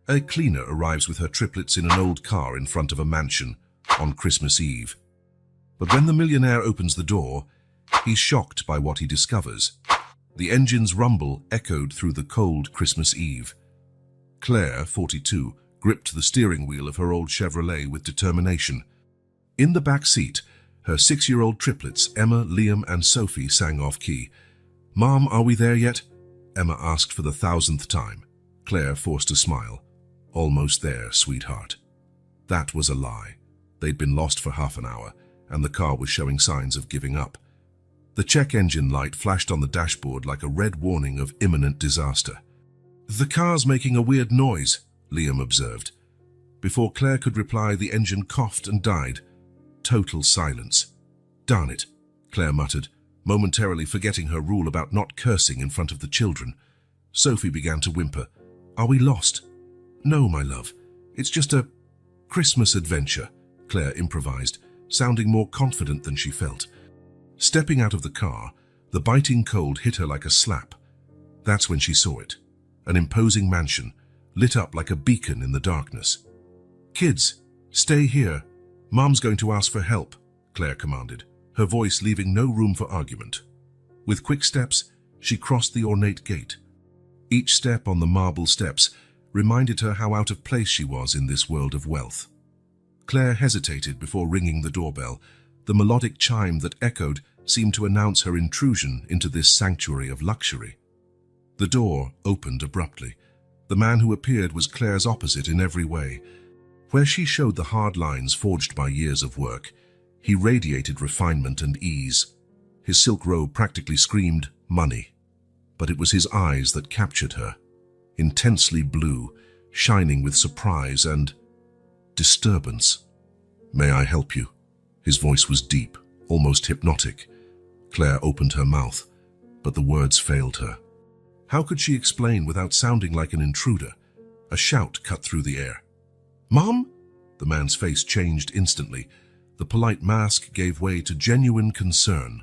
A cleaner arrives with her triplets in an old car in front of a mansion on Christmas Eve. But when the millionaire opens the door, he's shocked by what he discovers. The engine's rumble echoed through the cold Christmas Eve. Claire, 42, gripped the steering wheel of her old Chevrolet with determination. In the back seat, her 6-year-old triplets, Emma, Liam, and Sophie, sang off-key. "Mom, are we there yet?" Emma asked for the 1,000th time. Claire forced a smile. "Almost there, sweetheart." That was a lie. They'd been lost for half an hour, and the car was showing signs of giving up. The check engine light flashed on the dashboard like a red warning of imminent disaster. "The car's making a weird noise," Liam observed. Before Claire could reply, the engine coughed and died. Total silence. "Darn it," Claire muttered, momentarily forgetting her rule about not cursing in front of the children. Sophie began to whimper. "Are we lost?" "No, my love. It's just a Christmas adventure," Claire improvised, sounding more confident than she felt. Stepping out of the car, the biting cold hit her like a slap. That's when she saw it. An imposing mansion, lit up like a beacon in the darkness. "Kids, stay here. Mom's going to ask for help," Claire commanded, her voice leaving no room for argument. With quick steps, she crossed the ornate gate. Each step on the marble steps reminded her how out of place she was in this world of wealth. Claire hesitated before ringing the doorbell. The melodic chime that echoed seemed to announce her intrusion into this sanctuary of luxury. The door opened abruptly. The man who appeared was Claire's opposite in every way. Where she showed the hard lines forged by years of work, he radiated refinement and ease. His silk robe practically screamed money. But it was his eyes that captured her. Intensely blue, shining with surprise and disturbance. "May I help you?" His voice was deep, almost hypnotic. Claire opened her mouth, but the words failed her. How could she explain without sounding like an intruder? A shout cut through the air. "Mom?" The man's face changed instantly. The polite mask gave way to genuine concern.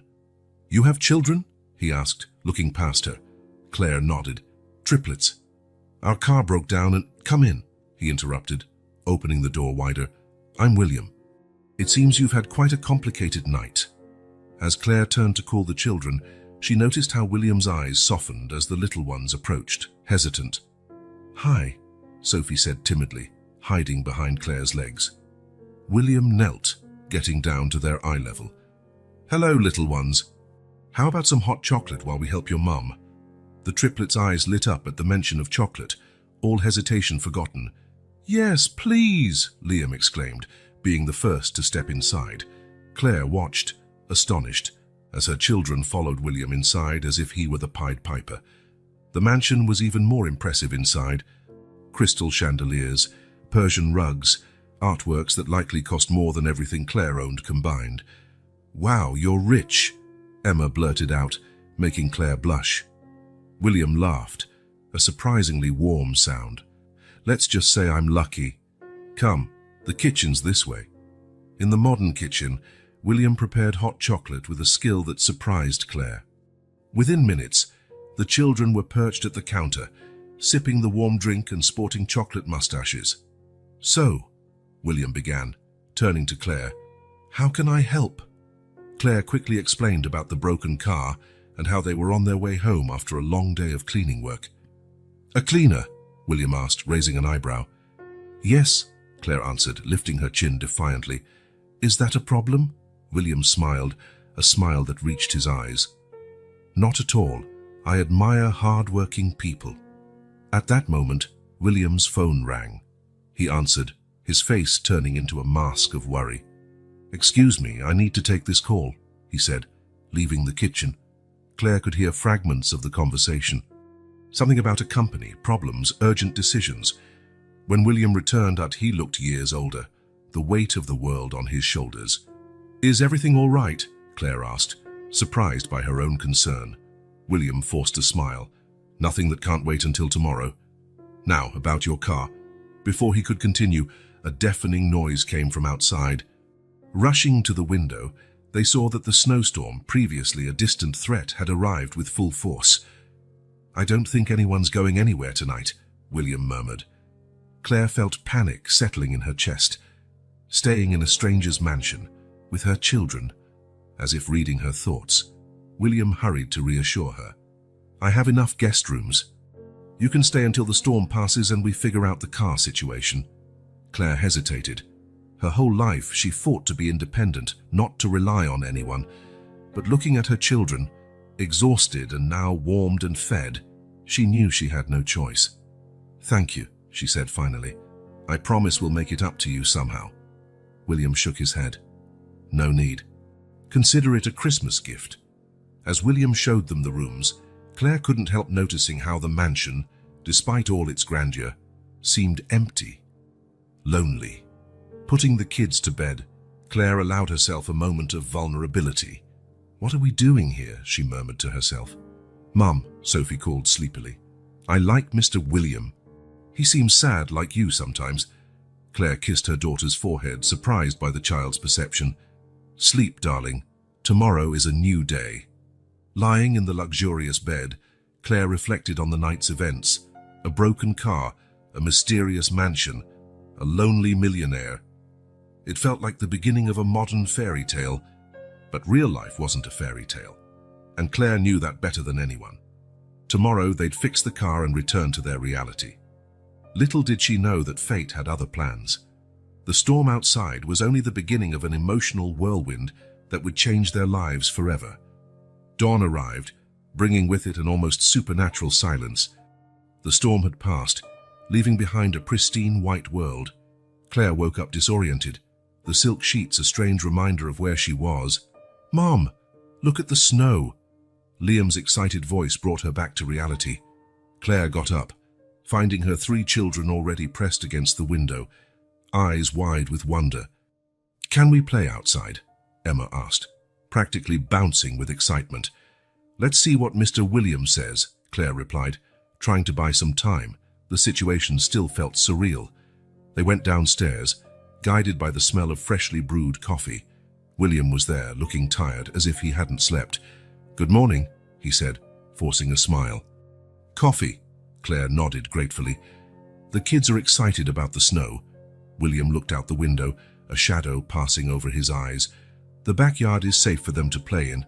"You have children?" he asked, looking past her. Claire nodded. "Triplets. Our car broke down and—" "Come in," he interrupted, opening the door wider. "I'm William. It seems you've had quite a complicated night." As Claire turned to call the children, she noticed how William's eyes softened as the little ones approached, hesitant. "Hi," Sophie said timidly, hiding behind Claire's legs. William knelt, getting down to their eye level. "Hello, little ones. How about some hot chocolate while we help your mum?" The triplets' eyes lit up at the mention of chocolate, all hesitation forgotten. "Yes, please," Liam exclaimed, being the first to step inside. Claire watched, astonished, as her children followed William inside as if he were the Pied Piper. The mansion was even more impressive inside. Crystal chandeliers, Persian rugs, artworks that likely cost more than everything Claire owned combined. "Wow, you're rich," Emma blurted out, making Claire blush. William laughed, a surprisingly warm sound. "Let's just say I'm lucky. Come, the kitchen's this way." In the modern kitchen, William prepared hot chocolate with a skill that surprised Claire. Within minutes, the children were perched at the counter, sipping the warm drink and sporting chocolate mustaches. "So," William began, turning to Claire, "how can I help?" Claire quickly explained about the broken car and how they were on their way home after a long day of cleaning work. "A cleaner?" William asked, raising an eyebrow. "Yes," Claire answered, lifting her chin defiantly. "Is that a problem?" William smiled, a smile that reached his eyes. "Not at all. I admire hard-working people." At that moment, William's phone rang. He answered, his face turning into a mask of worry. "Excuse me, I need to take this call," he said, leaving the kitchen. Claire could hear fragments of the conversation. Something about a company, problems, urgent decisions. When William returned, he looked years older, the weight of the world on his shoulders. "Is everything all right?" Claire asked, surprised by her own concern. William forced a smile. "Nothing that can't wait until tomorrow. Now, about your car." Before he could continue, a deafening noise came from outside. Rushing to the window, they saw that the snowstorm, previously a distant threat, had arrived with full force. "I don't think anyone's going anywhere tonight," William murmured. Claire felt panic settling in her chest. Staying in a stranger's mansion, with her children, as if reading her thoughts, William hurried to reassure her. "I have enough guest rooms. You can stay until the storm passes and we figure out the car situation." Claire hesitated. Her whole life she fought to be independent, not to rely on anyone. But looking at her children, exhausted and now warmed and fed, she knew she had no choice. "Thank you," she said finally. "I promise we'll make it up to you somehow." William shook his head. "No need. Consider it a Christmas gift." As William showed them the rooms, Claire couldn't help noticing how the mansion, despite all its grandeur, seemed empty, lonely. Putting the kids to bed, Claire allowed herself a moment of vulnerability. "What are we doing here?" she murmured to herself. "Mum," Sophie called sleepily. "I like Mr. William. He seems sad like you sometimes." Claire kissed her daughter's forehead, surprised by the child's perception. "Sleep, darling. Tomorrow is a new day." Lying in the luxurious bed, Claire reflected on the night's events. A broken car, a mysterious mansion, a lonely millionaire. It felt like the beginning of a modern fairy tale, but real life wasn't a fairy tale, and Claire knew that better than anyone. Tomorrow they'd fix the car and return to their reality. Little did she know that fate had other plans. The storm outside was only the beginning of an emotional whirlwind that would change their lives forever. Dawn arrived, bringing with it an almost supernatural silence. The storm had passed, leaving behind a pristine white world. Claire woke up disoriented, the silk sheets a strange reminder of where she was. "Mom, look at the snow!" Liam's excited voice brought her back to reality. Claire got up, finding her 3 children already pressed against the window, eyes wide with wonder. "Can we play outside?" Emma asked, practically bouncing with excitement. "Let's see what Mr. Williams says," Claire replied, trying to buy some time. The situation still felt surreal. They went downstairs, guided by the smell of freshly brewed coffee. William was there, looking tired, as if he hadn't slept. "Good morning," he said, forcing a smile. "Coffee," Claire nodded gratefully. "The kids are excited about the snow." William looked out the window, a shadow passing over his eyes. "The backyard is safe for them to play in,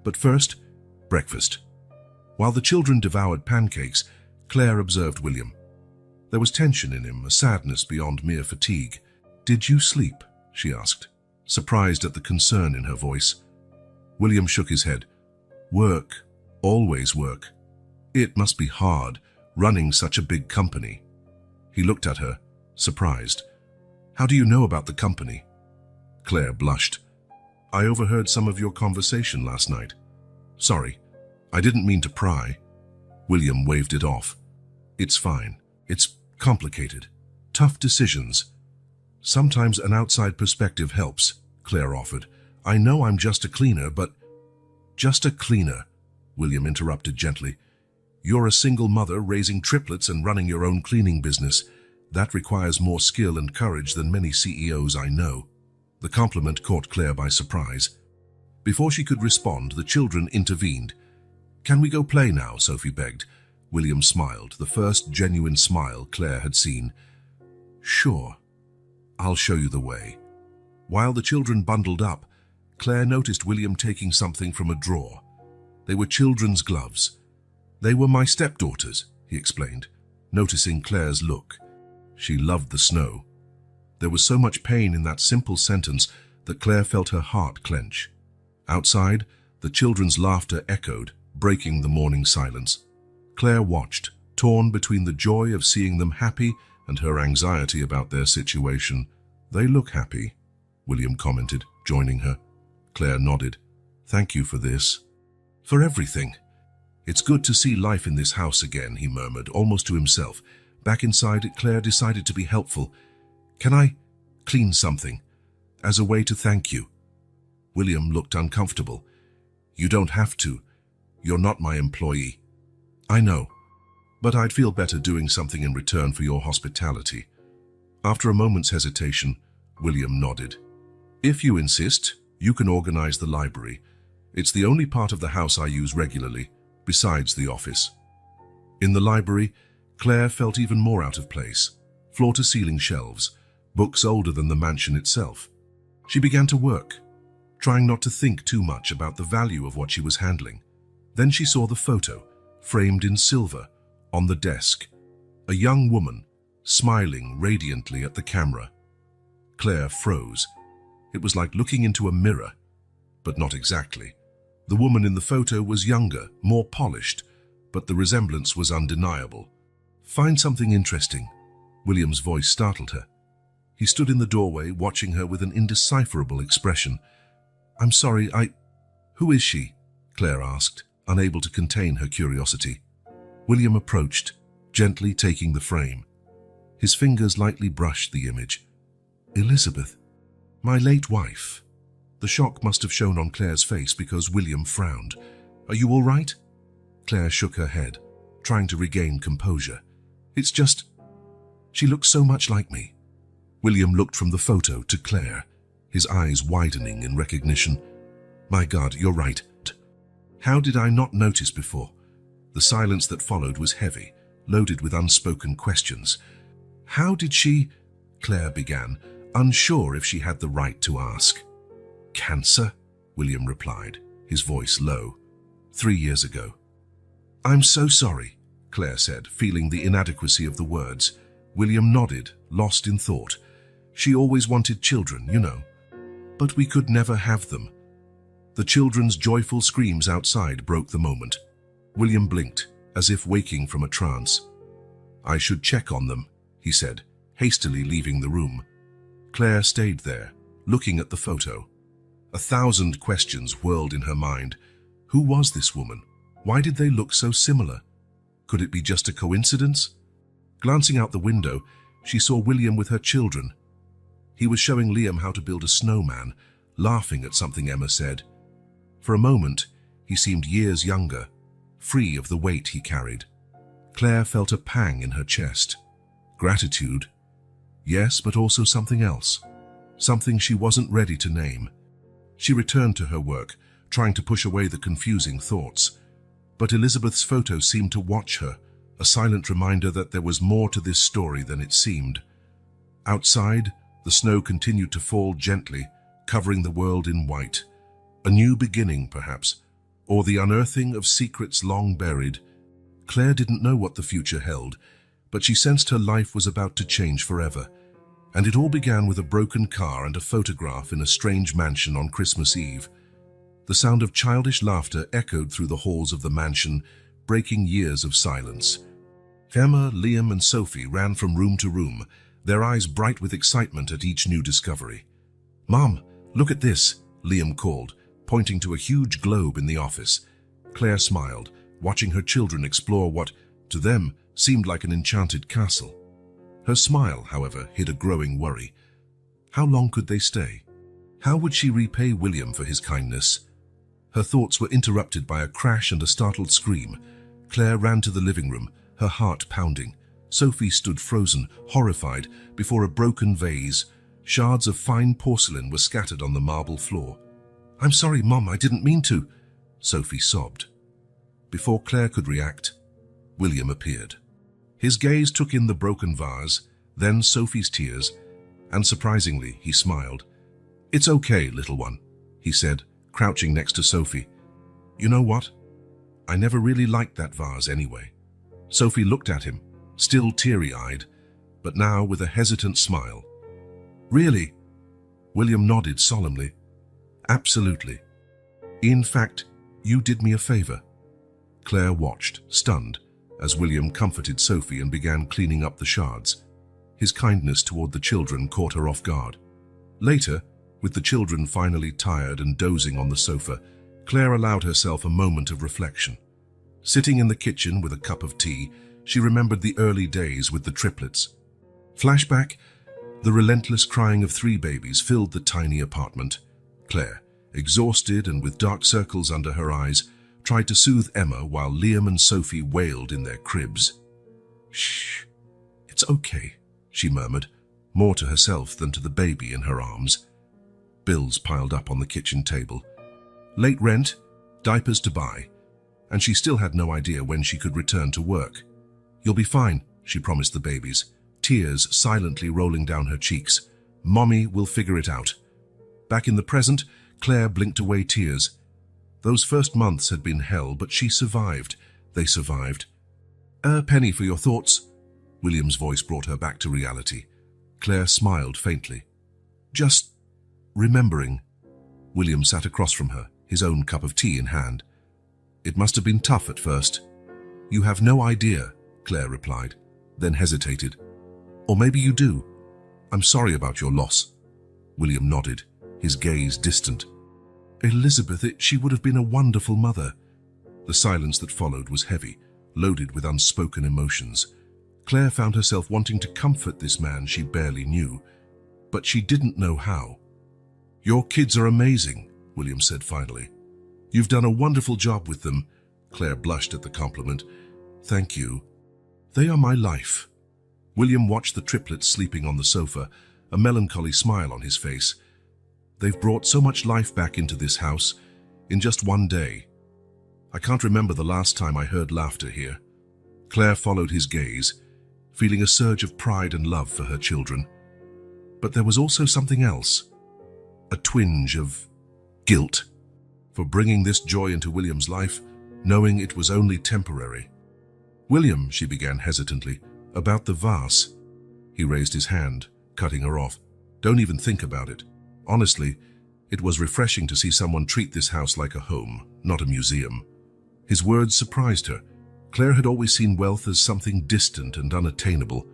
but first, breakfast." While the children devoured pancakes, Claire observed William. There was tension in him, a sadness beyond mere fatigue. "Did you sleep?" she asked, surprised at the concern in her voice. William shook his head. "Work, always work. It must be hard, running such a big company." He looked at her, surprised. "How do you know about the company?" Claire blushed. "I overheard some of your conversation last night. Sorry, I didn't mean to pry." William waved it off. "It's fine. It's complicated. Tough decisions. Sometimes an outside perspective helps," Claire offered. "I know I'm just a cleaner, but—" "Just a cleaner," William interrupted gently. "You're a single mother raising triplets and running your own cleaning business. That requires more skill and courage than many CEOs I know." The compliment caught Claire by surprise. Before she could respond, the children intervened. "Can we go play now?" Sophie begged. William smiled, the first genuine smile Claire had seen. "Sure. I'll show you the way." While the children bundled up, Claire noticed William taking something from a drawer. They were children's gloves. "They were my stepdaughters," he explained, noticing Claire's look. She loved the snow. There was so much pain in that simple sentence that Claire felt her heart clench. Outside, the children's laughter echoed, breaking the morning silence. Claire watched, torn between the joy of seeing them happy and her anxiety about their situation. "They look happy," William commented, joining her. Claire nodded. "Thank you for this." "For everything." "It's good to see life in this house again," he murmured, almost to himself. Back inside it, Claire decided to be helpful. "Can I clean something, as a way to thank you?" William looked uncomfortable. "You don't have to. You're not my employee." "I know, but I'd feel better doing something in return for your hospitality." After a moment's hesitation, William nodded. "If you insist, you can organize the library. It's the only part of the house I use regularly, besides the office." In the library, Claire felt even more out of place. floor-to-ceiling shelves, books older than the mansion itself. She began to work, trying not to think too much about the value of what she was handling. Then she saw the photo, framed in silver, on the desk. A young woman, smiling radiantly at the camera. Claire froze. It was like looking into a mirror, but not exactly. The woman in the photo was younger, more polished, but the resemblance was undeniable. "Find something interesting." William's voice startled her. He stood in the doorway, watching her with an indecipherable expression. "I'm sorry, Who is she?" Claire asked, unable to contain her curiosity. William approached, gently taking the frame. His fingers lightly brushed the image. "Elizabeth, my late wife." The shock must have shown on Claire's face because William frowned. "Are you all right?" Claire shook her head, trying to regain composure. "It's just, she looks so much like me." William looked from the photo to Claire, his eyes widening in recognition. "My God, you're right. How did I not notice before?" The silence that followed was heavy, loaded with unspoken questions. "How did she—" Claire began, unsure if she had the right to ask. "Cancer," William replied, his voice low. 3 years ago." "I'm so sorry," Claire said, feeling the inadequacy of the words. William nodded, lost in thought. "She always wanted children, you know. But we could never have them." The children's joyful screams outside broke the moment. William blinked, as if waking from a trance. "I should check on them," he said, hastily leaving the room. Claire stayed there, looking at the photo. 1,000 questions whirled in her mind. Who was this woman? Why did they look so similar? Could it be just a coincidence? Glancing out the window, she saw William with her children. He was showing Liam how to build a snowman, laughing at something Emma said. For a moment, he seemed years younger, free of the weight he carried. Claire felt a pang in her chest. Gratitude? Yes, but also something else. Something she wasn't ready to name. She returned to her work, trying to push away the confusing thoughts. But Elizabeth's photo seemed to watch her, a silent reminder that there was more to this story than it seemed. Outside, the snow continued to fall gently, covering the world in white. A new beginning, perhaps, or the unearthing of secrets long buried. Claire didn't know what the future held, but she sensed her life was about to change forever. And it all began with a broken car and a photograph in a strange mansion on Christmas Eve. The sound of childish laughter echoed through the halls of the mansion, breaking years of silence. Emma, Liam, and Sophie ran from room to room, their eyes bright with excitement at each new discovery. "Mom, look at this," Liam called, pointing to a huge globe in the office. Claire smiled, watching her children explore what, to them, seemed like an enchanted castle. Her smile, however, hid a growing worry. How long could they stay? How would she repay William for his kindness? Her thoughts were interrupted by a crash and a startled scream. Claire ran to the living room, her heart pounding. Sophie stood frozen, horrified, before a broken vase. Shards of fine porcelain were scattered on the marble floor. "I'm sorry, Mom, I didn't mean to," Sophie sobbed. Before Claire could react, William appeared. His gaze took in the broken vase, then Sophie's tears, and surprisingly, he smiled. "It's okay, little one," he said, crouching next to Sophie. "You know what? I never really liked that vase anyway." Sophie looked at him, still teary-eyed, but now with a hesitant smile. "Really?" William nodded solemnly. "Absolutely. In fact, you did me a favor." Claire watched, stunned, as William comforted Sophie and began cleaning up the shards. His kindness toward the children caught her off guard. Later, with the children finally tired and dozing on the sofa, Claire allowed herself a moment of reflection. Sitting in the kitchen with a cup of tea, she remembered the early days with the triplets. Flashback, the relentless crying of 3 babies filled the tiny apartment. Claire, exhausted and with dark circles under her eyes, tried to soothe Emma while Liam and Sophie wailed in their cribs. "Shh, it's okay," she murmured, more to herself than to the baby in her arms. Bills piled up on the kitchen table. Late rent, diapers to buy, and she still had no idea when she could return to work. "You'll be fine," she promised the babies, tears silently rolling down her cheeks. "Mommy will figure it out." Back in the present, Claire blinked away tears. Those first months had been hell, but she survived. They survived. Penny, for your thoughts." William's voice brought her back to reality. Claire smiled faintly. "Just remembering." William sat across from her, his own cup of tea in hand. "It must have been tough at first." "You have no idea," Claire replied, then hesitated. "Or maybe you do. I'm sorry about your loss." William nodded, his gaze distant. "Elizabeth, she would have been a wonderful mother." The silence that followed was heavy, loaded with unspoken emotions. Claire found herself wanting to comfort this man she barely knew, but she didn't know how. "Your kids are amazing," William said finally. "You've done a wonderful job with them." Claire blushed at the compliment. "Thank you. They are my life." William watched the triplets sleeping on the sofa, a melancholy smile on his face. "They've brought so much life back into this house in just one day. I can't remember the last time I heard laughter here." Claire followed his gaze, feeling a surge of pride and love for her children. But there was also something else, a twinge of guilt for bringing this joy into William's life, knowing it was only temporary. "William," she began hesitantly, "about the vase." He raised his hand, cutting her off. "Don't even think about it. Honestly, it was refreshing to see someone treat this house like a home, not a museum." His words surprised her. Claire had always seen wealth as something distant and unattainable.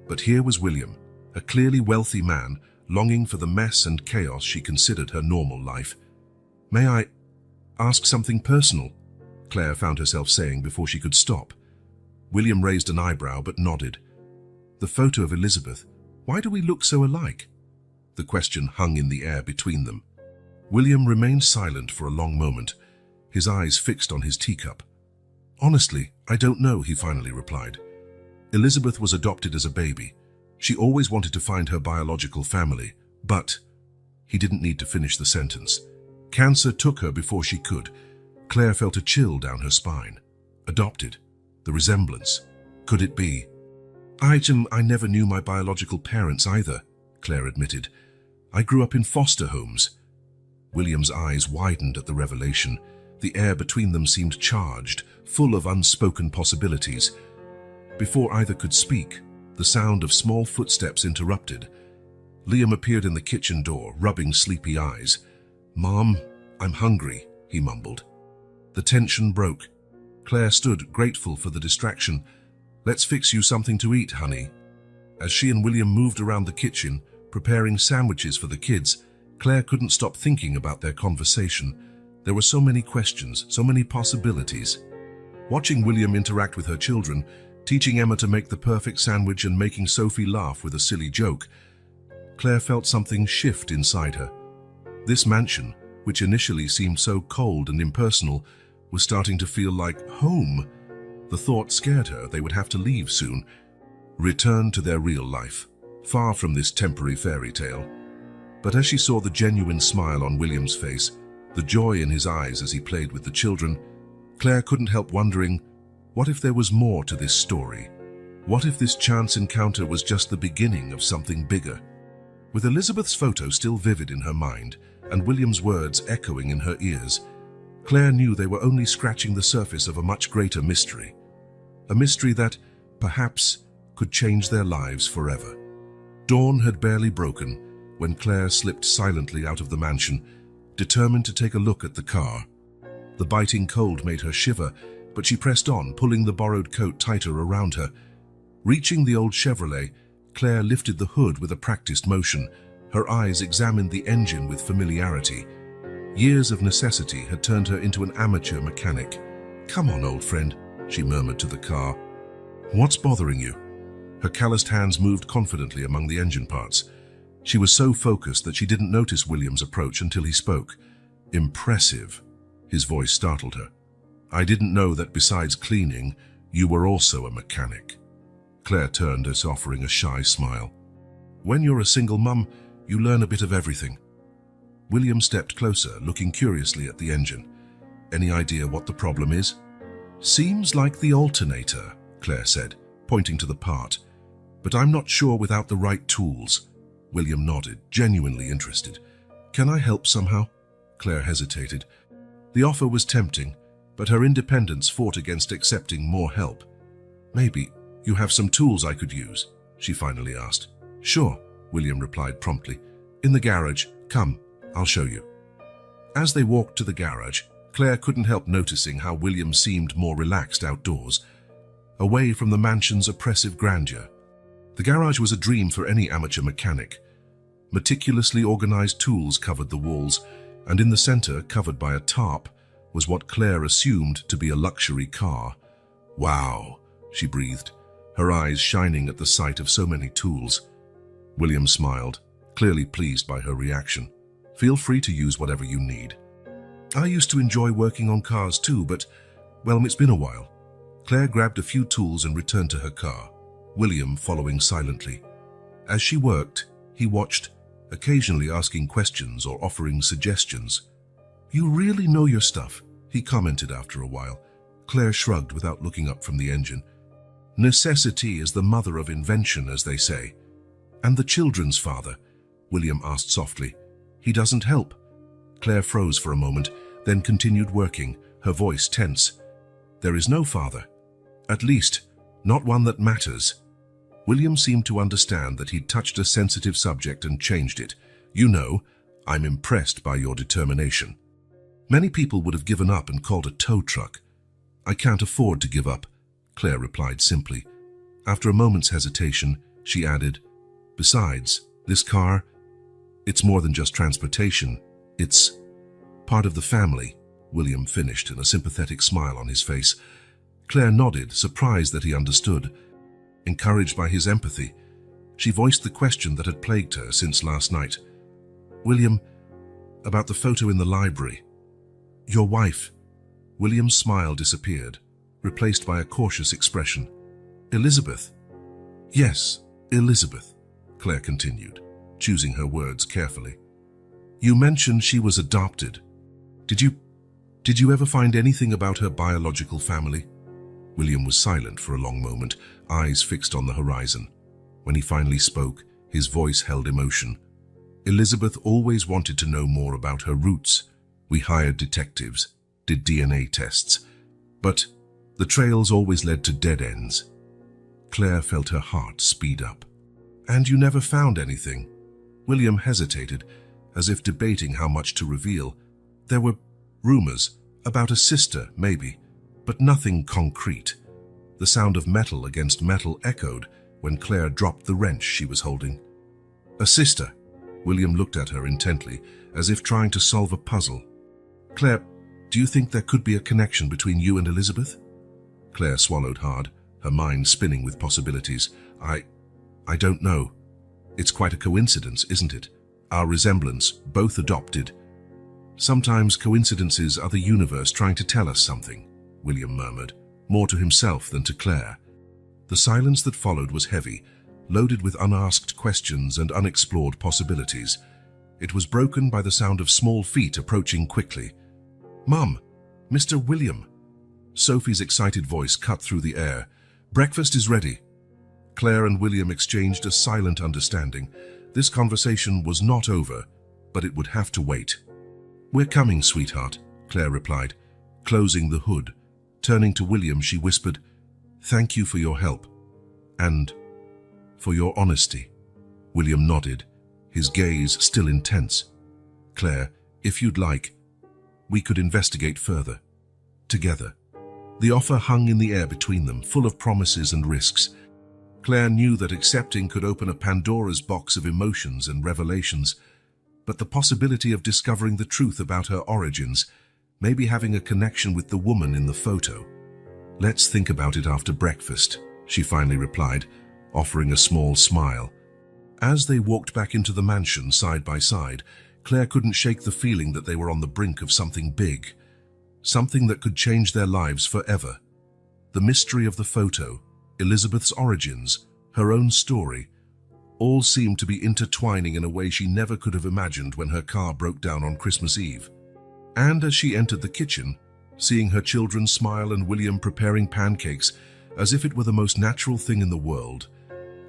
But here was William, a clearly wealthy man, longing for the mess and chaos she considered her normal life. "May I ask something personal?" Claire found herself saying before she could stop. William raised an eyebrow but nodded. "The photo of Elizabeth. Why do we look so alike?" The question hung in the air between them. William remained silent for a long moment, his eyes fixed on his teacup. "Honestly, I don't know," he finally replied. "Elizabeth was adopted as a baby. She always wanted to find her biological family, but..." He didn't need to finish the sentence. "Cancer took her before she could." Claire felt a chill down her spine. Adopted. The resemblance. Could it be? I never knew my biological parents either," Claire admitted. "I grew up in foster homes." William's eyes widened at the revelation. The air between them seemed charged, full of unspoken possibilities. Before either could speak, the sound of small footsteps interrupted. Liam appeared in the kitchen door, rubbing sleepy eyes. "Mom, I'm hungry," he mumbled. The tension broke. Claire stood, grateful for the distraction. "Let's fix you something to eat, honey." As she and William moved around the kitchen, preparing sandwiches for the kids, Claire couldn't stop thinking about their conversation. There were so many questions, so many possibilities. Watching William interact with her children, teaching Emma to make the perfect sandwich and making Sophie laugh with a silly joke, Claire felt something shift inside her. This mansion, which initially seemed so cold and impersonal, was starting to feel like home. The thought scared her they would have to leave soon, return to their real life, far from this temporary fairy tale. But as she saw the genuine smile on William's face, the joy in his eyes as he played with the children, Claire couldn't help wondering, what if there was more to this story? What if this chance encounter was just the beginning of something bigger? With Elizabeth's photo still vivid in her mind and William's words echoing in her ears, Claire knew they were only scratching the surface of a much greater mystery. A mystery that, perhaps, could change their lives forever. Dawn had barely broken when Claire slipped silently out of the mansion, determined to take a look at the car. The biting cold made her shiver, but she pressed on, pulling the borrowed coat tighter around her. Reaching the old Chevrolet, Claire lifted the hood with a practiced motion. Her eyes examined the engine with familiarity. Years of necessity had turned her into an amateur mechanic. "Come on, old friend," she murmured to the car. "What's bothering you?" Her calloused hands moved confidently among the engine parts. She was so focused that she didn't notice William's approach until he spoke. "Impressive." His voice startled her. "I didn't know that besides cleaning, you were also a mechanic." Claire turned as offering a shy smile. "When you're a single mum, you learn a bit of everything." William stepped closer, looking curiously at the engine. "Any idea what the problem is?" "Seems like the alternator," Claire said, pointing to the part. but I'm not sure without the right tools. William nodded, genuinely interested. Can I help somehow? Claire hesitated. The offer was tempting, but her independence fought against accepting more help. Maybe you have some tools I could use, she finally asked. Sure, William replied promptly. In the garage. Come, I'll show you. As they walked to the garage, Claire couldn't help noticing how William seemed more relaxed outdoors, away from the mansion's oppressive grandeur. The garage was a dream for any amateur mechanic. Meticulously organized tools covered the walls, and in the center, covered by a tarp, was what Claire assumed to be a luxury car. Wow, she breathed, her eyes shining at the sight of so many tools. William smiled, clearly pleased by her reaction. Feel free to use whatever you need. I used to enjoy working on cars too, but, well, it's been a while. Claire grabbed a few tools and returned to her car, William following silently. As she worked, he watched, occasionally asking questions or offering suggestions. You really know your stuff, he commented after a while. Claire shrugged without looking up from the engine. Necessity is the mother of invention, as they say. And the children's father? William asked softly. He doesn't help. Claire froze for a moment, then continued working, her voice tense. There is no father. At least, not one that matters. William seemed to understand that he'd touched a sensitive subject and changed it. You know, I'm impressed by your determination. Many people would have given up and called a tow truck. I can't afford to give up, Claire replied simply. After a moment's hesitation, she added, Besides, this car, it's more than just transportation. It's part of the family, William finished, a sympathetic smile on his face. Claire nodded, surprised that he understood. Encouraged by his empathy, she voiced the question that had plagued her since last night. William, about the photo in the library. Your wife. William's smile disappeared, replaced by a cautious expression. Elizabeth. Yes, Elizabeth, Claire continued, choosing her words carefully. You mentioned she was adopted. Did you ever find anything about her biological family? William was silent for a long moment, eyes fixed on the horizon. When he finally spoke, his voice held emotion. Elizabeth always wanted to know more about her roots. We hired detectives, did DNA tests, but the trails always led to dead ends. Claire felt her heart speed up. And you never found anything? William hesitated, as if debating how much to reveal. There were rumors about a sister, maybe, but nothing concrete. The sound of metal against metal echoed when Claire dropped the wrench she was holding. A sister? William looked at her intently, as if trying to solve a puzzle. Claire, do you think there could be a connection between you and Elizabeth? Claire swallowed hard, her mind spinning with possibilities. I don't know. It's quite a coincidence, isn't it? Our resemblance, both adopted. Sometimes coincidences are the universe trying to tell us something, William murmured, more to himself than to Claire. The silence that followed was heavy, loaded with unasked questions and unexplored possibilities. It was broken by the sound of small feet approaching quickly. Mum, Mr. William. Sophie's excited voice cut through the air. Breakfast is ready. Claire and William exchanged a silent understanding. This conversation was not over, but it would have to wait. We're coming, sweetheart, Claire replied, closing the hood. Turning to William, she whispered, Thank you for your help. And for your honesty. William nodded, his gaze still intense. Claire, if you'd like, we could investigate further. Together. The offer hung in the air between them, full of promises and risks. Claire knew that accepting could open a Pandora's box of emotions and revelations, but the possibility of discovering the truth about her origins, maybe having a connection with the woman in the photo. Let's think about it after breakfast, she finally replied, offering a small smile. As they walked back into the mansion side by side, Claire couldn't shake the feeling that they were on the brink of something big, something that could change their lives forever. The mystery of the photo, Elizabeth's origins, her own story, all seemed to be intertwining in a way she never could have imagined when her car broke down on Christmas Eve. And as she entered the kitchen, seeing her children smile and William preparing pancakes as if it were the most natural thing in the world,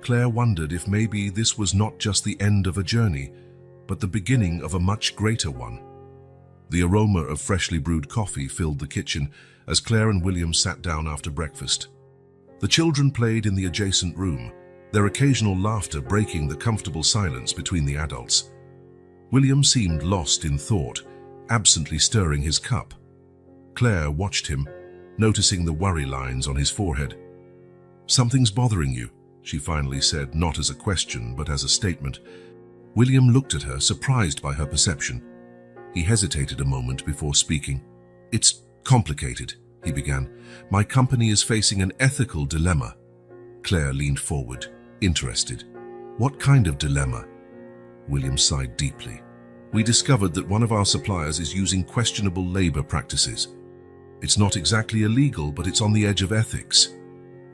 Claire wondered if maybe this was not just the end of a journey, but the beginning of a much greater one. The aroma of freshly brewed coffee filled the kitchen as Claire and William sat down after breakfast. The children played in the adjacent room, their occasional laughter breaking the comfortable silence between the adults. William seemed lost in thought, absently stirring his cup. Claire watched him, noticing the worry lines on his forehead. "Something's bothering you," she finally said, not as a question but as a statement. William looked at her, surprised by her perception. He hesitated a moment before speaking. "It's complicated," he began. "My company is facing an ethical dilemma." Claire leaned forward, interested. "What kind of dilemma?" William sighed deeply. "We discovered that one of our suppliers is using questionable labor practices. It's not exactly illegal, but it's on the edge of ethics."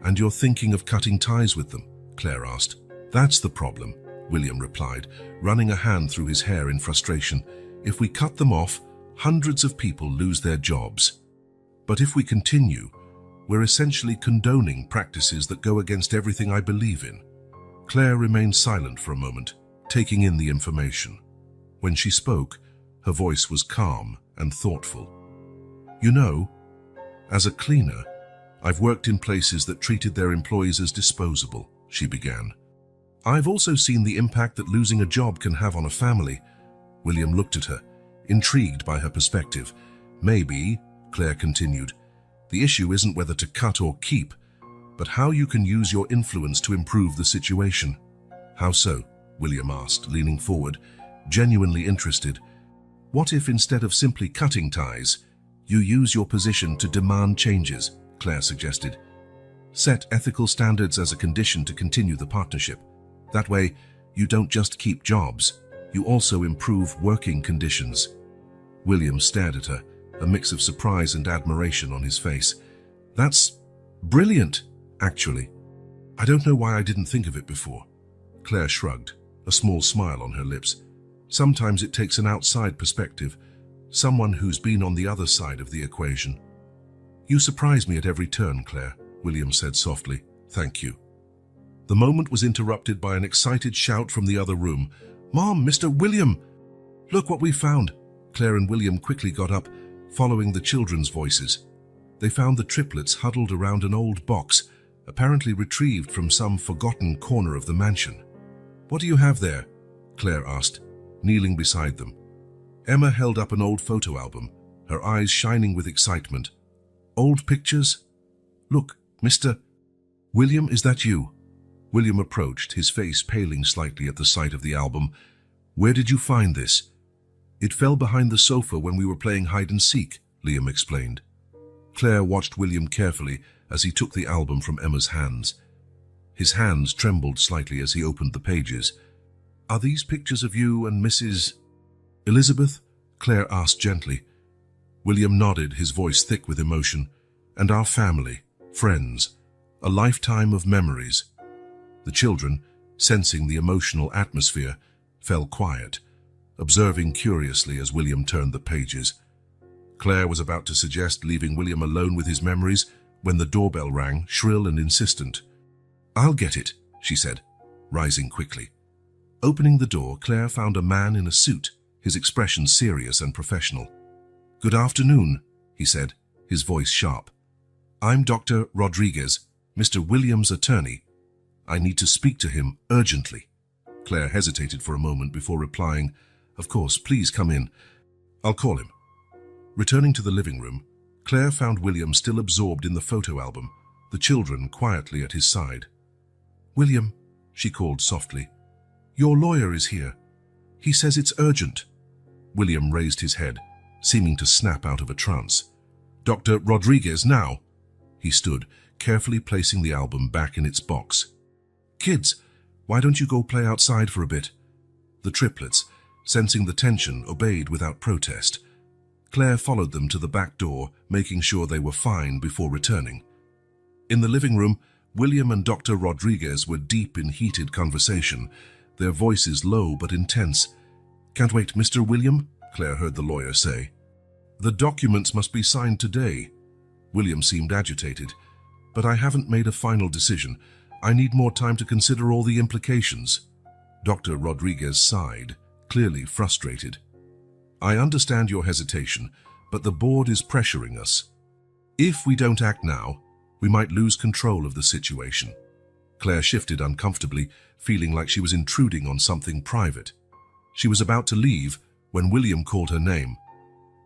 "And you're thinking of cutting ties with them?" Claire asked. "That's the problem," William replied, running a hand through his hair in frustration. "If we cut them off, hundreds of people lose their jobs. But if we continue, we're essentially condoning practices that go against everything I believe in." Claire remained silent for a moment, taking in the information. When she spoke, her voice was calm and thoughtful. "You know, as a cleaner, I've worked in places that treated their employees as disposable," she began. "I've also seen the impact that losing a job can have on a family." William looked at her, intrigued by her perspective. "Maybe," Claire continued, "the issue isn't whether to cut or keep, but how you can use your influence to improve the situation." "How so?" William asked, leaning forward, genuinely interested. "What if instead of simply cutting ties, you use your position to demand changes?" Claire suggested. "Set ethical standards as a condition to continue the partnership. That way, you don't just keep jobs, you also improve working conditions." William stared at her, a mix of surprise and admiration on his face. "That's brilliant, actually. I don't know why I didn't think of it before." Claire shrugged, a small smile on her lips. "Sometimes it takes an outside perspective, someone who's been on the other side of the equation." "You surprise me at every turn, Claire," William said softly. "Thank you." The moment was interrupted by an excited shout from the other room. "Mom, Mr. William! Look what we found!" Claire and William quickly got up, following the children's voices. They found the triplets huddled around an old box, apparently retrieved from some forgotten corner of the mansion. "What do you have there?" Claire asked, kneeling beside them. Emma held up an old photo album, her eyes shining with excitement. "Old pictures? Look, Mr. William, is that you?" William approached, his face paling slightly at the sight of the album. "Where did you find this?" "It fell behind the sofa when we were playing hide and seek," Liam explained. Claire watched William carefully as he took the album from Emma's hands. His hands trembled slightly as he opened the pages. "Are these pictures of you and Mrs. Elizabeth?" Claire asked gently. William nodded, his voice thick with emotion. "And our family, friends, a lifetime of memories." The children, sensing the emotional atmosphere, fell quiet, observing curiously as William turned the pages. Claire was about to suggest leaving William alone with his memories when the doorbell rang, shrill and insistent. "I'll get it," she said, rising quickly. Opening the door, Claire found a man in a suit, his expression serious and professional. "Good afternoon," he said, his voice sharp. "I'm Dr. Rodriguez, Mr. Williams' attorney. I need to speak to him urgently." Claire hesitated for a moment before replying, "Of course, please come in. I'll call him." Returning to the living room, Claire found William still absorbed in the photo album, the children quietly at his side. "William," she called softly, "your lawyer is here. He says it's urgent." William raised his head, seeming to snap out of a trance. "Dr. Rodriguez, now!" He stood, carefully placing the album back in its box. "Kids, why don't you go play outside for a bit?" The triplets, sensing the tension, obeyed without protest. Claire followed them to the back door, making sure they were fine before returning. In the living room, William and Dr. Rodriguez were deep in heated conversation, their voices low but intense. "Can't wait, Mr. William," Claire heard the lawyer say. "The documents must be signed today." William seemed agitated. "But I haven't made a final decision. I need more time to consider all the implications. Dr. Rodriguez sighed, clearly frustrated. I understand your hesitation, but the board is pressuring us. If we don't act now, we might lose control of the situation. Claire shifted uncomfortably, feeling like she was intruding on something private. She was about to leave when William called her name.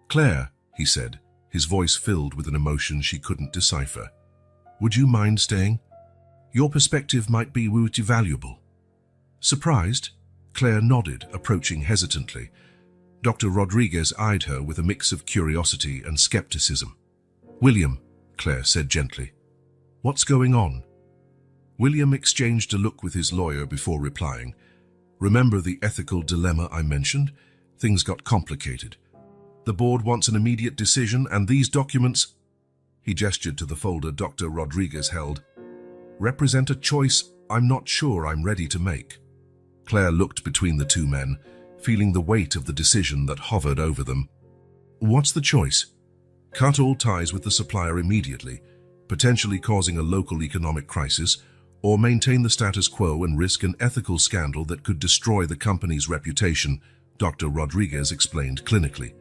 Claire, he said, his voice filled with an emotion she couldn't decipher. Would you mind staying? Your perspective might be valuable. Surprised, Claire nodded, approaching hesitantly. Dr. Rodriguez eyed her with a mix of curiosity and skepticism. William, Claire said gently. What's going on? William exchanged a look with his lawyer before replying. Remember the ethical dilemma I mentioned? Things got complicated. The board wants an immediate decision, and these documents, he gestured to the folder Dr. Rodriguez held, represent a choice I'm not sure I'm ready to make. Claire looked between the two men, feeling the weight of the decision that hovered over them. What's the choice? Cut all ties with the supplier immediately, potentially causing a local economic crisis, or maintain the status quo and risk an ethical scandal that could destroy the company's reputation, Dr. Rodriguez explained clinically.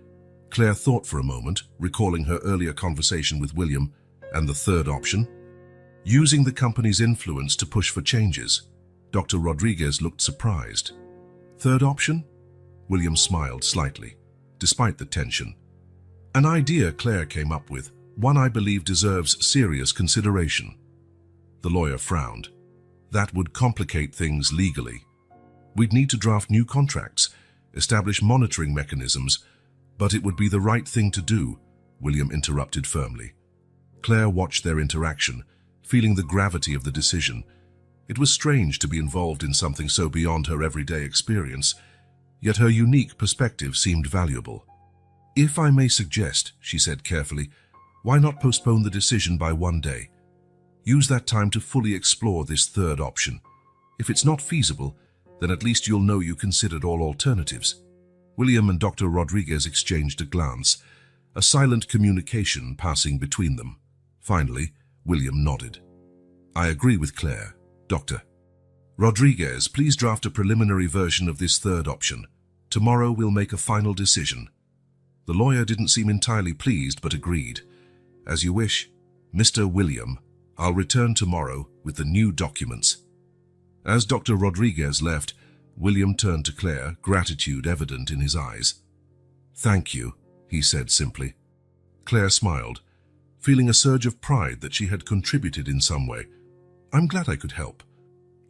Claire thought for a moment, recalling her earlier conversation with William, and the third option? Using the company's influence to push for changes. Dr. Rodriguez looked surprised. Third option? William smiled slightly, despite the tension. An idea Claire came up with, one I believe deserves serious consideration. The lawyer frowned. That would complicate things legally. We'd need to draft new contracts, establish monitoring mechanisms, but it would be the right thing to do, William interrupted firmly. Claire watched their interaction, feeling the gravity of the decision. It was strange to be involved in something so beyond her everyday experience, yet her unique perspective seemed valuable. If I may suggest, she said carefully, why not postpone the decision by one day? Use that time to fully explore this third option. If it's not feasible, then at least you'll know you considered all alternatives. William and Dr. Rodriguez exchanged a glance, a silent communication passing between them. Finally, William nodded. I agree with Claire, Doctor. Rodriguez, please draft a preliminary version of this third option. Tomorrow we'll make a final decision. The lawyer didn't seem entirely pleased, but agreed. As you wish, Mr. William. I'll return tomorrow with the new documents. As Dr. Rodriguez left, William turned to Claire, gratitude evident in his eyes. Thank you, he said simply. Claire smiled, feeling a surge of pride that she had contributed in some way. I'm glad I could help.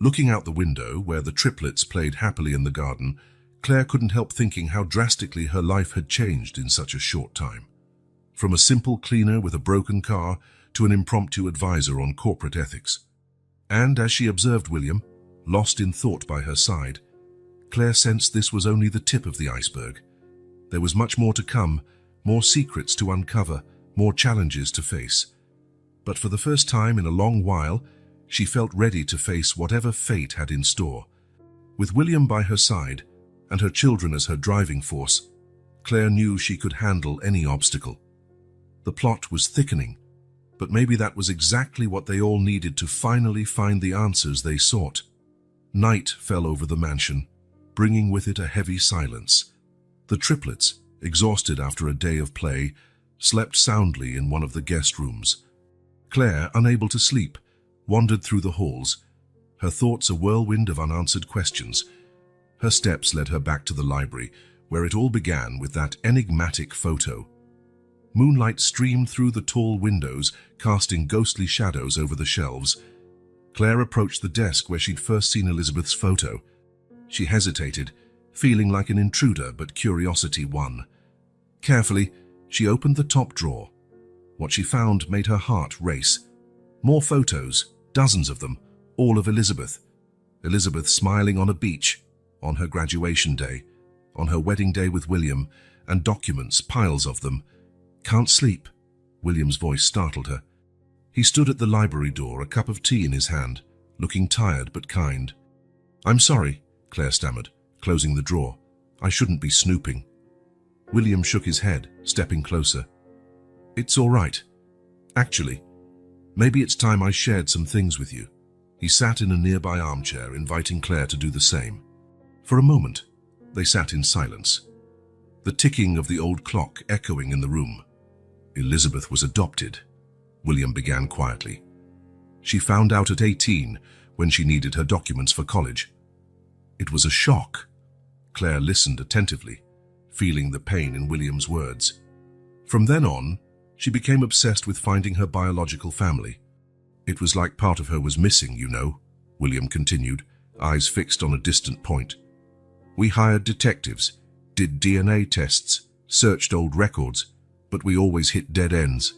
Looking out the window, where the triplets played happily in the garden, Claire couldn't help thinking how drastically her life had changed in such a short time. From a simple cleaner with a broken car to an impromptu advisor on corporate ethics. And as she observed William, lost in thought by her side, Claire sensed this was only the tip of the iceberg. There was much more to come, more secrets to uncover, more challenges to face. But for the first time in a long while, she felt ready to face whatever fate had in store. With William by her side, and her children as her driving force, Claire knew she could handle any obstacle. The plot was thickening, but maybe that was exactly what they all needed to finally find the answers they sought. Night fell over the mansion, bringing with it a heavy silence. The triplets, exhausted after a day of play, slept soundly in one of the guest rooms. Claire, unable to sleep, wandered through the halls, her thoughts a whirlwind of unanswered questions. Her steps led her back to the library, where it all began with that enigmatic photo. Moonlight streamed through the tall windows, casting ghostly shadows over the shelves. Claire approached the desk where she'd first seen Elizabeth's photo. She hesitated, feeling like an intruder, but curiosity won. Carefully, she opened the top drawer. What she found made her heart race. More photos, dozens of them, all of Elizabeth. Elizabeth smiling on a beach, on her graduation day, on her wedding day with William, and documents, piles of them. Can't sleep, William's voice startled her. He stood at the library door, a cup of tea in his hand, looking tired but kind. I'm sorry, Claire stammered, closing the drawer. I shouldn't be snooping. William shook his head, stepping closer. It's all right. Actually, maybe it's time I shared some things with you. He sat in a nearby armchair, inviting Claire to do the same. For a moment, they sat in silence, the ticking of the old clock echoing in the room. Elizabeth was adopted, William began quietly. She found out at 18 when she needed her documents for college. It was a shock. Claire listened attentively, feeling the pain in William's words. From then on, she became obsessed with finding her biological family. It was like part of her was missing, you know, William continued, eyes fixed on a distant point. We hired detectives, did DNA tests, searched old records, but we always hit dead ends.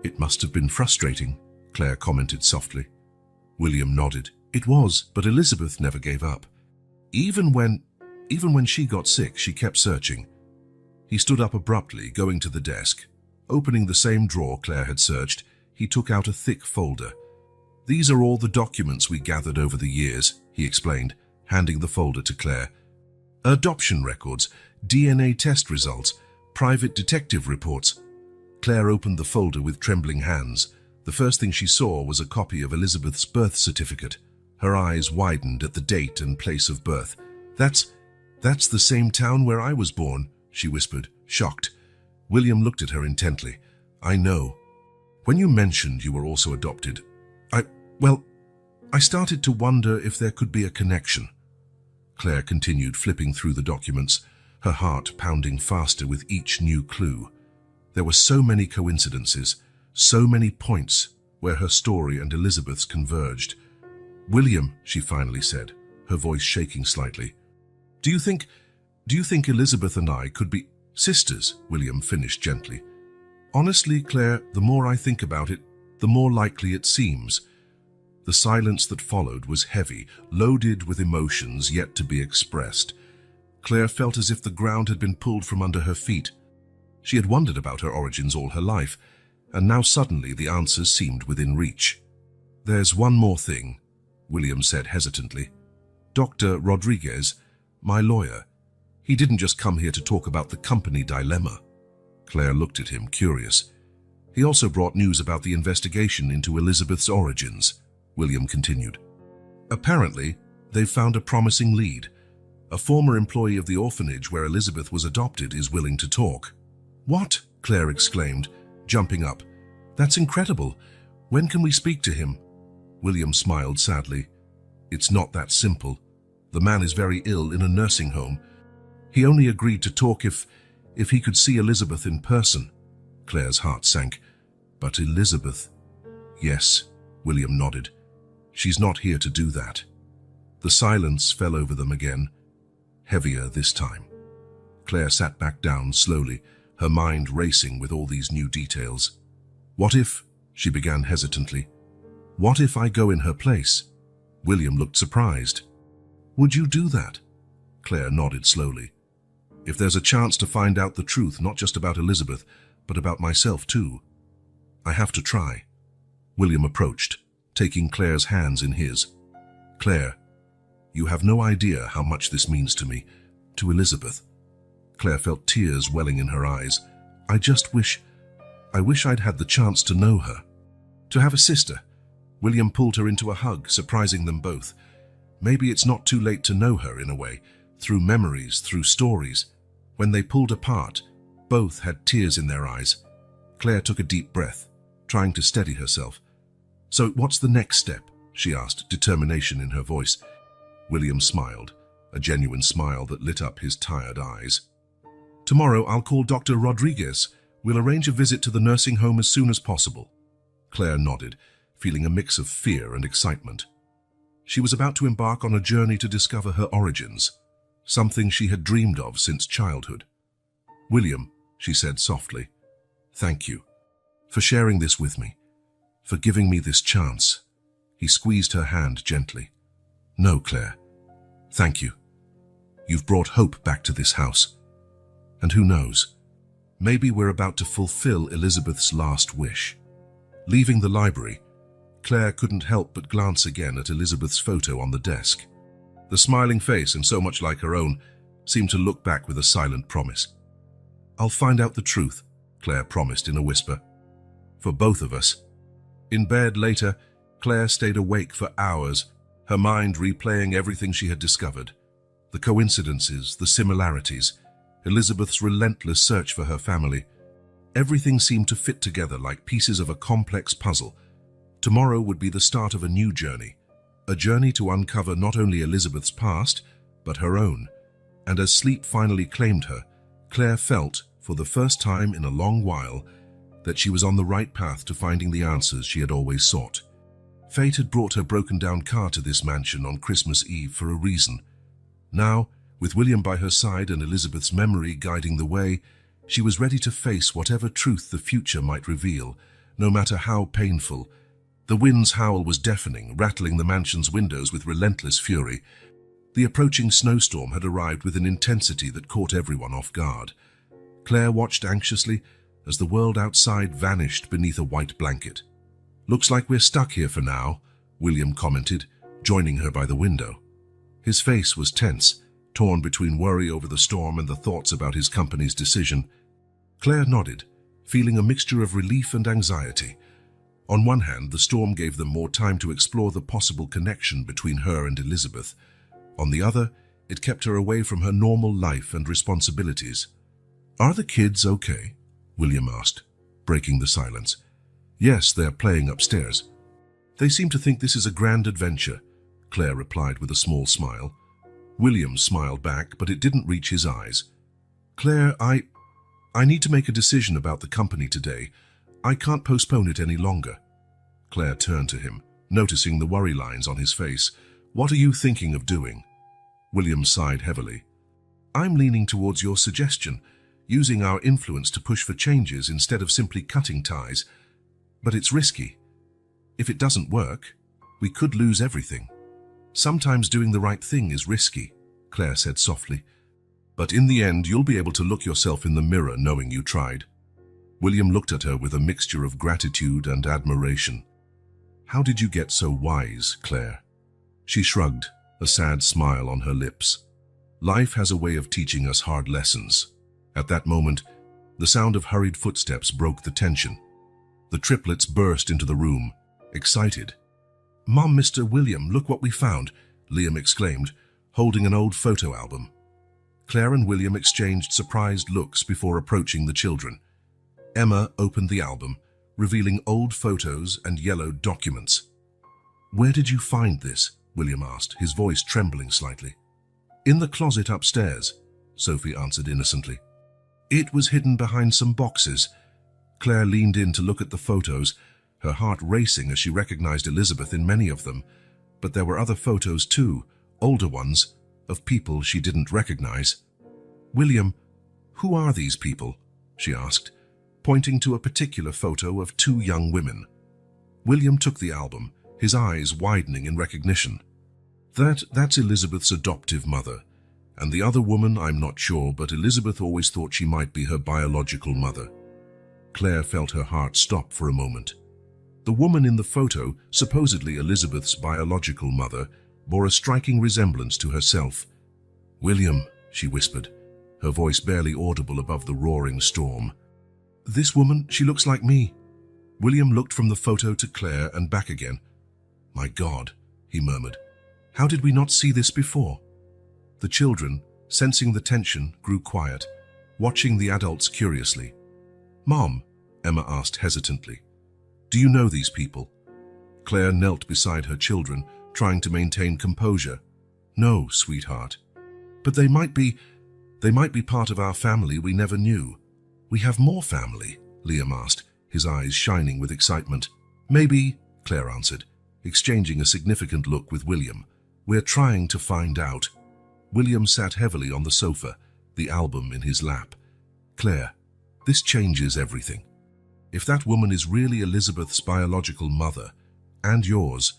It must have been frustrating, Claire commented softly. William nodded. It was, but Elizabeth never gave up. Even when she got sick, she kept searching. He stood up abruptly, going to the desk. Opening the same drawer Claire had searched, he took out a thick folder. These are all the documents we gathered over the years, he explained, handing the folder to Claire. Adoption records, DNA test results, private detective reports. Claire opened the folder with trembling hands. The first thing she saw was a copy of Elizabeth's birth certificate. Her eyes widened at the date and place of birth. That's the same town where I was born, she whispered, shocked. William looked at her intently. I know. When you mentioned you were also adopted, I started to wonder if there could be a connection. Claire continued flipping through the documents, her heart pounding faster with each new clue. There were so many coincidences, so many points where her story and Elizabeth's converged. William, she finally said, her voice shaking slightly. Do you think Elizabeth and I could be sisters? William finished gently. Honestly, Claire, the more I think about it, the more likely it seems. The silence that followed was heavy, loaded with emotions yet to be expressed. Claire felt as if the ground had been pulled from under her feet. She had wondered about her origins all her life, and now suddenly the answers seemed within reach. There's one more thing, William said hesitantly. Dr. Rodriguez, my lawyer, he didn't just come here to talk about the company dilemma. Claire looked at him, curious. He also brought news about the investigation into Elizabeth's origins, William continued. Apparently, they've found a promising lead. A former employee of the orphanage where Elizabeth was adopted is willing to talk. What? Claire exclaimed, jumping up. That's incredible. When can we speak to him? William smiled sadly. It's not that simple. The man is very ill in a nursing home. He only agreed to talk if he could see Elizabeth in person. Claire's heart sank. But Elizabeth? Yes, William nodded. She's not here to do that. The silence fell over them again, heavier this time. Claire sat back down slowly, her mind racing with all these new details. What if, she began hesitantly, what if I go in her place? William looked surprised. Would you do that? Claire nodded slowly. If there's a chance to find out the truth, not just about Elizabeth, but about myself too, I have to try. William approached, taking Claire's hands in his. Claire, you have no idea how much this means to me, to Elizabeth. Claire felt tears welling in her eyes. I wish I'd had the chance to know her. To have a sister. William pulled her into a hug, surprising them both. Maybe it's not too late to know her in a way, through memories, through stories. When they pulled apart, both had tears in their eyes. Claire took a deep breath, trying to steady herself. So what's the next step? She asked, determination in her voice. William smiled, a genuine smile that lit up his tired eyes. Tomorrow I'll call Dr. Rodriguez. We'll arrange a visit to the nursing home as soon as possible. Claire nodded, feeling a mix of fear and excitement. She was about to embark on a journey to discover her origins, something she had dreamed of since childhood. William, she said softly, thank you for sharing this with me, for giving me this chance. He squeezed her hand gently. No, Claire, thank you. You've brought hope back to this house. And who knows, maybe we're about to fulfill Elizabeth's last wish. Leaving the library, Claire couldn't help but glance again at Elizabeth's photo on the desk. The smiling face, and so much like her own, seemed to look back with a silent promise. I'll find out the truth, Claire promised in a whisper. For both of us. In bed later, Claire stayed awake for hours, her mind replaying everything she had discovered. The coincidences, the similarities, Elizabeth's relentless search for her family. Everything seemed to fit together like pieces of a complex puzzle. Tomorrow would be the start of a new journey, a journey to uncover not only Elizabeth's past, but her own. And as sleep finally claimed her, Claire felt, for the first time in a long while, that she was on the right path to finding the answers she had always sought. Fate had brought her broken-down car to this mansion on Christmas Eve for a reason. Now, with William by her side and Elizabeth's memory guiding the way, she was ready to face whatever truth the future might reveal, no matter how painful. The wind's howl was deafening, rattling the mansion's windows with relentless fury. The approaching snowstorm had arrived with an intensity that caught everyone off guard. Claire watched anxiously as the world outside vanished beneath a white blanket. "Looks like we're stuck here for now," William commented, joining her by the window. His face was tense, torn between worry over the storm and the thoughts about his company's decision. Claire nodded, feeling a mixture of relief and anxiety. On one hand, the storm gave them more time to explore the possible connection between her and Elizabeth. On the other, it kept her away from her normal life and responsibilities. "Are the kids okay?" William asked, breaking the silence. "Yes, they're playing upstairs. They seem to think this is a grand adventure," Claire replied with a small smile. William smiled back, but it didn't reach his eyes. "Claire, I need to make a decision about the company today. I can't postpone it any longer." Claire turned to him, noticing the worry lines on his face. "What are you thinking of doing?" William sighed heavily. "I'm leaning towards your suggestion, using our influence to push for changes instead of simply cutting ties. But it's risky. If it doesn't work, we could lose everything." "Sometimes doing the right thing is risky," Claire said softly. "But in the end, you'll be able to look yourself in the mirror knowing you tried." William looked at her with a mixture of gratitude and admiration. "How did you get so wise, Claire?" She shrugged, a sad smile on her lips. "Life has a way of teaching us hard lessons." At that moment, the sound of hurried footsteps broke the tension. The triplets burst into the room, excited. "Mom, Mr. William, look what we found," Liam exclaimed, holding an old photo album. Claire and William exchanged surprised looks before approaching the children. Emma opened the album, revealing old photos and yellowed documents. "Where did you find this?" William asked, his voice trembling slightly. "In the closet upstairs," Sophie answered innocently. "It was hidden behind some boxes." Claire leaned in to look at the photos, her heart racing as she recognized Elizabeth in many of them. But there were other photos too, older ones, of people she didn't recognize. "William, who are these people?" she asked, pointing to a particular photo of two young women. William took the album, his eyes widening in recognition. That's Elizabeth's adoptive mother. And the other woman, I'm not sure, but Elizabeth always thought she might be her biological mother." Claire felt her heart stop for a moment. The woman in the photo, supposedly Elizabeth's biological mother, bore a striking resemblance to herself. "William," she whispered, her voice barely audible above the roaring storm. "This woman, she looks like me." William looked from the photo to Claire and back again. "My God," he murmured. "How did we not see this before?" The children, sensing the tension, grew quiet, watching the adults curiously. "Mom," Emma asked hesitantly, "do you know these people?" Claire knelt beside her children, trying to maintain composure. "No, sweetheart. But they might be part of our family we never knew." "We have more family?" Liam asked, his eyes shining with excitement. "Maybe," Claire answered, exchanging a significant look with William. "We're trying to find out." William sat heavily on the sofa, the album in his lap. "Claire, this changes everything. If that woman is really Elizabeth's biological mother, and yours,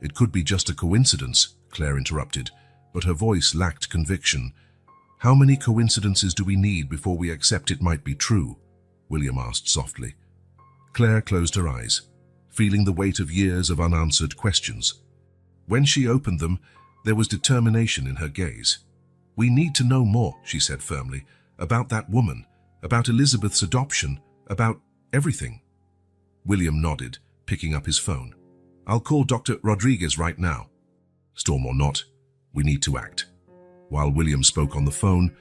it could be just a coincidence," Claire interrupted, but her voice lacked conviction. "How many coincidences do we need before we accept it might be true?" William asked softly. Claire closed her eyes, feeling the weight of years of unanswered questions. When she opened them, there was determination in her gaze. "We need to know more," she said firmly, "about that woman, about Elizabeth's adoption, about everything." William nodded, picking up his phone. I'll call Dr. Rodriguez right now. Storm or not, we need to act. While William spoke on the phone,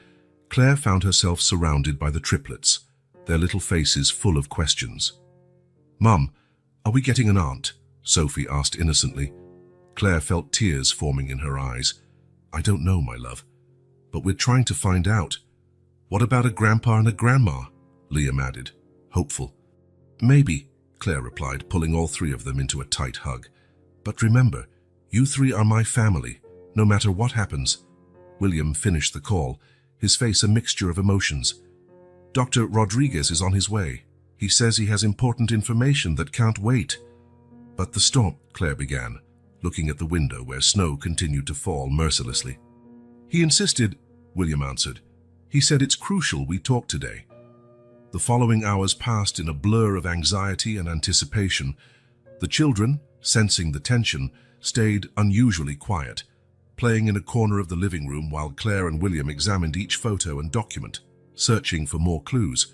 Claire found herself surrounded by the triplets, their little faces full of questions. Mum, are we getting an aunt? Sophie asked innocently. Claire felt tears forming in her eyes. I don't know, my love, but we're trying to find out. What about a grandpa and a grandma? Liam added, hopeful. Maybe, Claire replied, pulling all three of them into a tight hug. But remember, you three are my family, no matter what happens. William finished the call, his face a mixture of emotions. Dr. Rodriguez is on his way. He says he has important information that can't wait. But the storm, Claire began, looking at the window where snow continued to fall mercilessly. He insisted, William answered. He said it's crucial we talk today. The following hours passed in a blur of anxiety and anticipation. The children, sensing the tension, stayed unusually quiet, playing in a corner of the living room while Claire and William examined each photo and document, searching for more clues.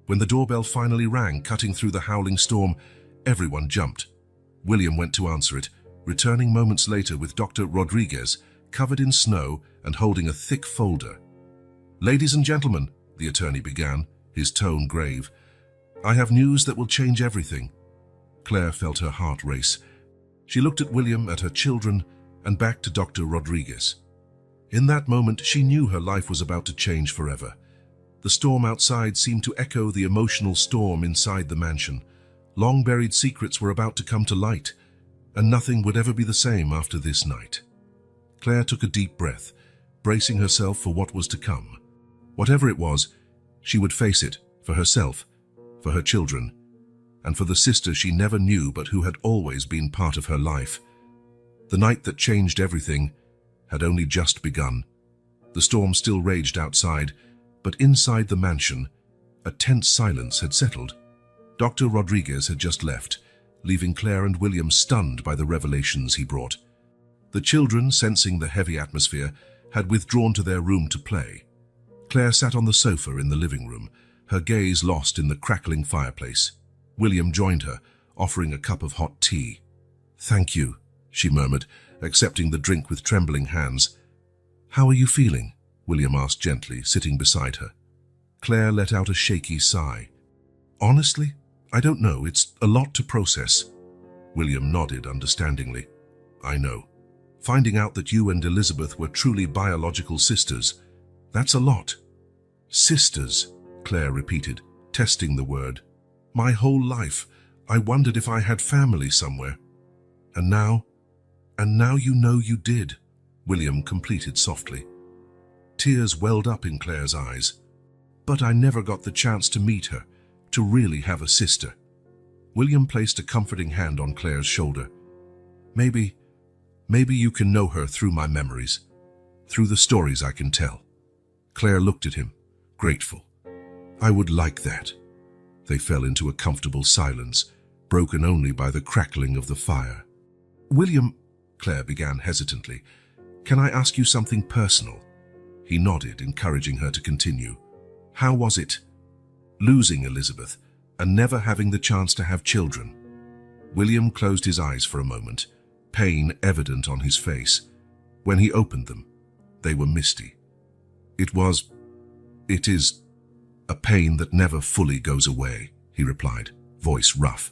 When the doorbell finally rang, cutting through the howling storm, everyone jumped. William went to answer it, returning moments later with Dr. Rodriguez, covered in snow and holding a thick folder. Ladies and gentlemen, the attorney began, his tone grave, I have news that will change everything. Claire felt her heart race. She looked at William, at her children, and back to Dr. Rodriguez. In that moment, she knew her life was about to change forever. The storm outside seemed to echo the emotional storm inside the mansion. Long-buried secrets were about to come to light, and nothing would ever be the same after this night. Claire took a deep breath, bracing herself for what was to come. Whatever it was, she would face it, for herself, for her children, and for the sister she never knew but who had always been part of her life. The night that changed everything had only just begun. The storm still raged outside, but inside the mansion, a tense silence had settled. Dr. Rodriguez had just left, leaving Claire and William stunned by the revelations he brought. The children, sensing the heavy atmosphere, had withdrawn to their room to play. Claire sat on the sofa in the living room, her gaze lost in the crackling fireplace. William joined her, offering a cup of hot tea. Thank you, she murmured, accepting the drink with trembling hands. How are you feeling? William asked gently, sitting beside her. Claire let out a shaky sigh. Honestly, I don't know. It's a lot to process. William nodded understandingly. I know. Finding out that you and Elizabeth were truly biological sisters, that's a lot. Sisters, Claire repeated, testing the word. My whole life, I wondered if I had family somewhere. And now you know you did, William completed softly. Tears welled up in Claire's eyes. But I never got the chance to meet her, to really have a sister. William placed a comforting hand on Claire's shoulder. Maybe you can know her through my memories, through the stories I can tell. Claire looked at him, grateful. I would like that. They fell into a comfortable silence, broken only by the crackling of the fire. William, Claire began hesitantly, can I ask you something personal? He nodded, encouraging her to continue. How was it, losing Elizabeth and never having the chance to have children? William closed his eyes for a moment, pain evident on his face. When he opened them, they were misty. It is a pain that never fully goes away, he replied, voice rough.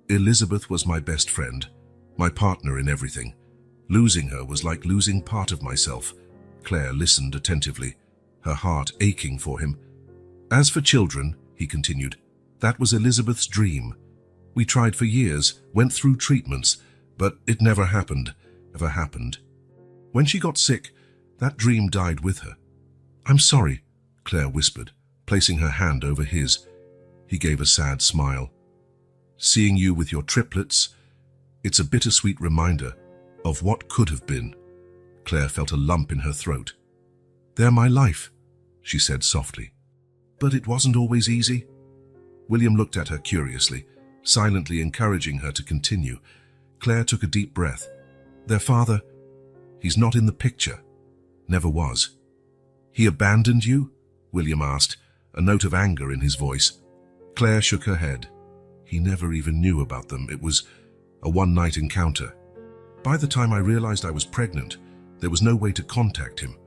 Elizabeth was my best friend, my partner in everything. Losing her was like losing part of myself. Claire listened attentively, her heart aching for him. As for children, he continued, that was Elizabeth's dream. We tried for years, went through treatments, but it never happened. When she got sick, that dream died with her. I'm sorry, Claire whispered, placing her hand over his. He gave a sad smile. Seeing you with your triplets, it's a bittersweet reminder of what could have been. Claire felt a lump in her throat. They're my life, she said softly. But it wasn't always easy. William looked at her curiously, silently encouraging her to continue. Claire took a deep breath. Their father, he's not in the picture. Never was. He abandoned you? William asked, a note of anger in his voice. Claire shook her head. He never even knew about them. It was a one-night encounter. By the time I realized I was pregnant, there was no way to contact him.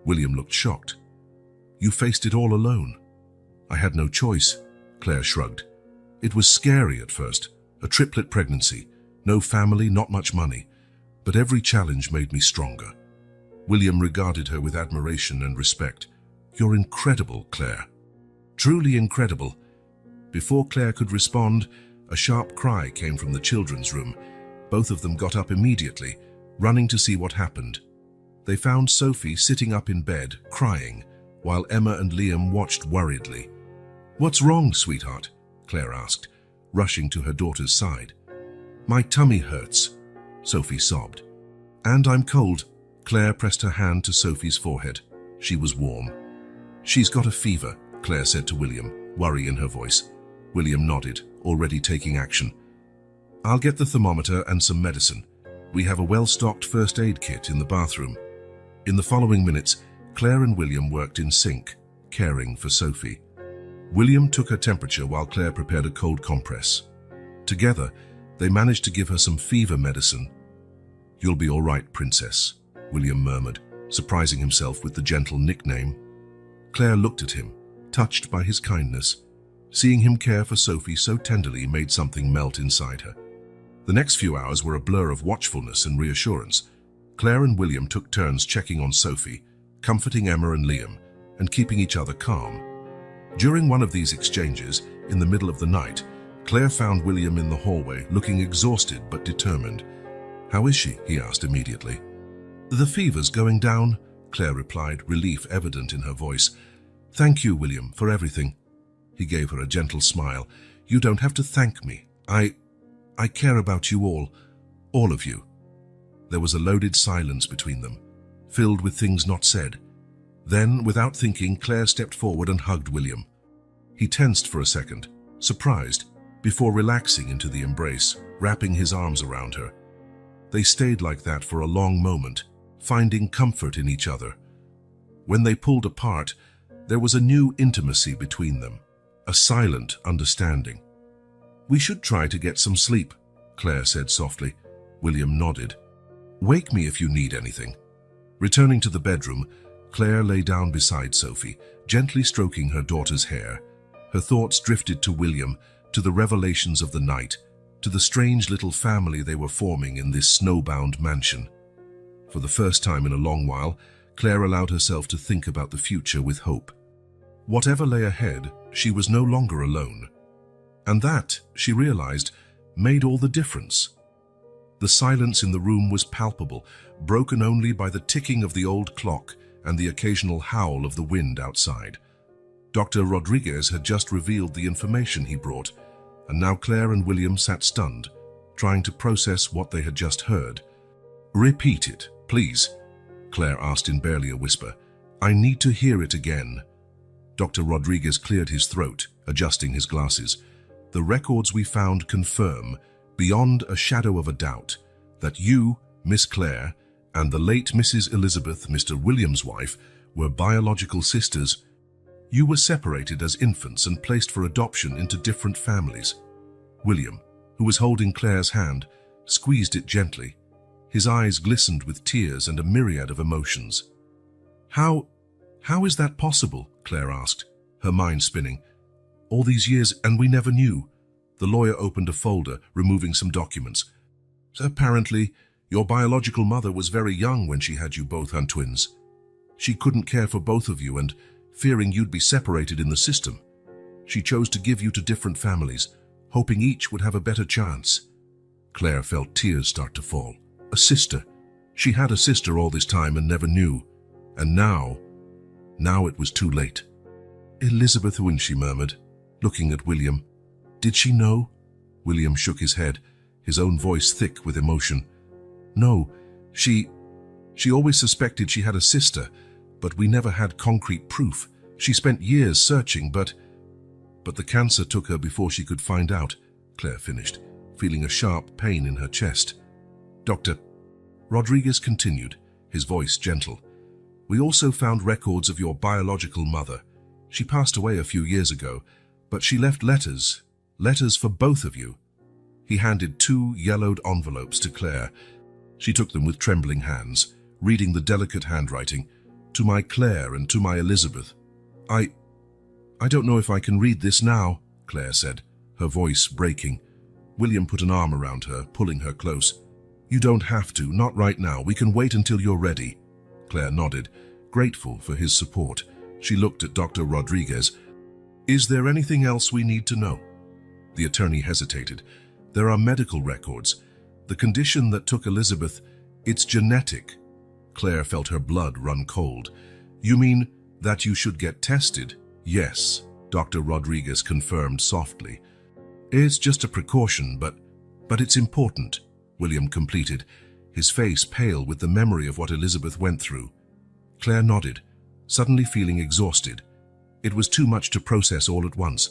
William looked shocked. You faced it all alone. I had no choice, Claire shrugged. It was scary at first, a triplet pregnancy, no family, not much money, but every challenge made me stronger. William regarded her with admiration and respect. You're incredible, Claire. Truly incredible. Before Claire could respond, a sharp cry came from the children's room. Both of them got up immediately, running to see what happened. They found Sophie sitting up in bed, crying, while Emma and Liam watched worriedly. What's wrong, sweetheart? Claire asked, rushing to her daughter's side. My tummy hurts, Sophie sobbed. And I'm cold. Claire pressed her hand to Sophie's forehead. She was warm. She's got a fever, Claire said to William, worry in her voice. William nodded, already taking action. I'll get the thermometer and some medicine. We have a well-stocked first aid kit in the bathroom. In the following minutes, Claire and William worked in sync, caring for Sophie. William took her temperature while Claire prepared a cold compress. Together, they managed to give her some fever medicine. You'll be all right, princess, William murmured, surprising himself with the gentle nickname. Claire looked at him, touched by his kindness. Seeing him care for Sophie so tenderly made something melt inside her. The next few hours were a blur of watchfulness and reassurance. Claire and William took turns checking on Sophie, comforting Emma and Liam, and keeping each other calm. During one of these exchanges, in the middle of the night, Claire found William in the hallway, looking exhausted but determined. How is she? He asked immediately. The fever's going down, Claire replied, relief evident in her voice. Thank you, William, for everything. He gave her a gentle smile. You don't have to thank me. I care about you all of you. There was a loaded silence between them, filled with things not said. Then, without thinking, Claire stepped forward and hugged William. He tensed for a second, surprised, before relaxing into the embrace, wrapping his arms around her. They stayed like that for a long moment, finding comfort in each other. When they pulled apart, there was a new intimacy between them, a silent understanding. We should try to get some sleep, Claire said softly. William nodded. Wake me if you need anything. Returning to the bedroom, Claire lay down beside Sophie, gently stroking her daughter's hair. Her thoughts drifted to William, to the revelations of the night, to the strange little family they were forming in this snowbound mansion. For the first time in a long while, Claire allowed herself to think about the future with hope. Whatever lay ahead, she was no longer alone. And that, she realized, made all the difference. The silence in the room was palpable, broken only by the ticking of the old clock and the occasional howl of the wind outside. Dr. Rodriguez had just revealed the information he brought, and now Claire and William sat stunned, trying to process what they had just heard. Repeat it, please, Claire asked in barely a whisper. I need to hear it again. Dr. Rodriguez cleared his throat, adjusting his glasses. The records we found confirm, beyond a shadow of a doubt, that you, Miss Claire, and the late Mrs. Elizabeth, Mr. William's wife, were biological sisters. You were separated as infants and placed for adoption into different families. William, who was holding Claire's hand, squeezed it gently. His eyes glistened with tears and a myriad of emotions. How is that possible? Claire asked, her mind spinning. All these years, and we never knew. The lawyer opened a folder, removing some documents. Apparently, your biological mother was very young when she had you both on twins. She couldn't care for both of you and, fearing you'd be separated in the system, she chose to give you to different families, hoping each would have a better chance. Claire felt tears start to fall. A sister. She had a sister all this time and never knew. And now it was too late. Elizabeth, when she murmured, looking at William. Did she know? William shook his head, his own voice thick with emotion. No, she always suspected she had a sister, but we never had concrete proof. She spent years searching, but the cancer took her before she could find out, Claire finished, feeling a sharp pain in her chest. Dr. Rodriguez continued, his voice gentle. We also found records of your biological mother. She passed away a few years ago, but she left letters for both of you. He handed 2 yellowed envelopes to Claire. She took them with trembling hands, reading the delicate handwriting. "To my Claire and to my Elizabeth. I don't know if I can read this now," Claire said, her voice breaking. William put an arm around her, pulling her close. "You don't have to, not right now. We can wait until you're ready." Claire nodded, grateful for his support. She looked at Dr. Rodriguez. "Is there anything else we need to know?" The attorney hesitated. "There are medical records. The condition that took Elizabeth, it's genetic." Claire felt her blood run cold. "You mean that you should get tested?" "Yes," Dr. Rodriguez confirmed softly. "It's just a precaution, but it's important," William completed, his face pale with the memory of what Elizabeth went through. Claire nodded, suddenly feeling exhausted. It was too much to process all at once.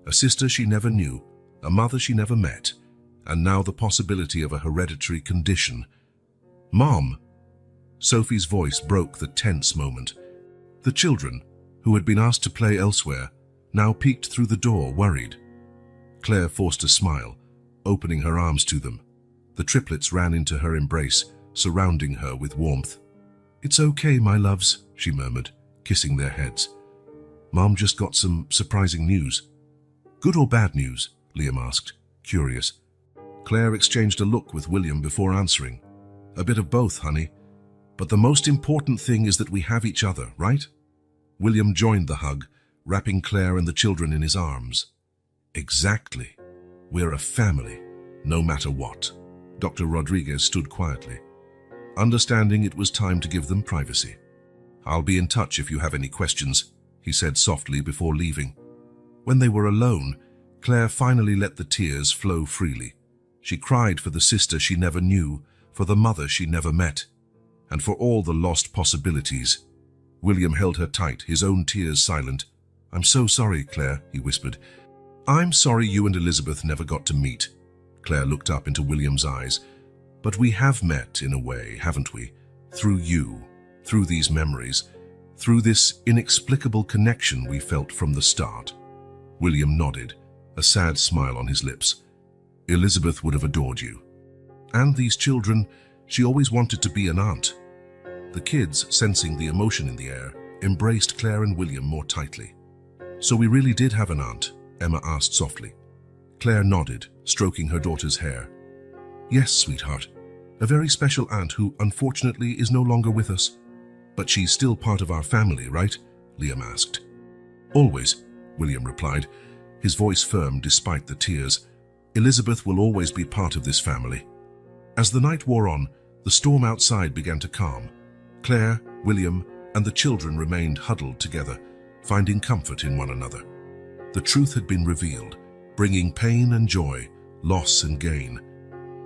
A sister she never knew, a mother she never met, and now the possibility of a hereditary condition. "Mom!" Sophie's voice broke the tense moment. The children, who had been asked to play elsewhere, now peeked through the door, worried. Claire forced a smile, opening her arms to them. The triplets ran into her embrace, surrounding her with warmth. "It's okay, my loves," she murmured, kissing their heads. "Mom just got some surprising news." "Good or bad news?" Liam asked, curious. Claire exchanged a look with William before answering. "A bit of both, honey. But the most important thing is that we have each other, right?" William joined the hug, wrapping Claire and the children in his arms. "Exactly. We're a family, no matter what." Dr. Rodriguez stood quietly, understanding it was time to give them privacy. "I'll be in touch if you have any questions," he said softly before leaving. When they were alone, Claire finally let the tears flow freely. She cried for the sister she never knew, for the mother she never met, and for all the lost possibilities. William held her tight, his own tears silent. "I'm so sorry, Claire," he whispered. "I'm sorry you and Elizabeth never got to meet." Claire looked up into William's eyes. "But we have met in a way, haven't we? Through you, through these memories, through this inexplicable connection we felt from the start." William nodded, a sad smile on his lips. "Elizabeth would have adored you. And these children, she always wanted to be an aunt." The kids, sensing the emotion in the air, embraced Claire and William more tightly. "So we really did have an aunt?" Emma asked softly. Claire nodded, stroking her daughter's hair. "Yes, sweetheart. A very special aunt who, unfortunately, is no longer with us. But she's still part of our family, right?" Liam asked. "Always," William replied, his voice firm despite the tears. "Elizabeth will always be part of this family." As the night wore on, the storm outside began to calm. Claire, William, and the children remained huddled together, finding comfort in one another. The truth had been revealed, bringing pain and joy, loss and gain.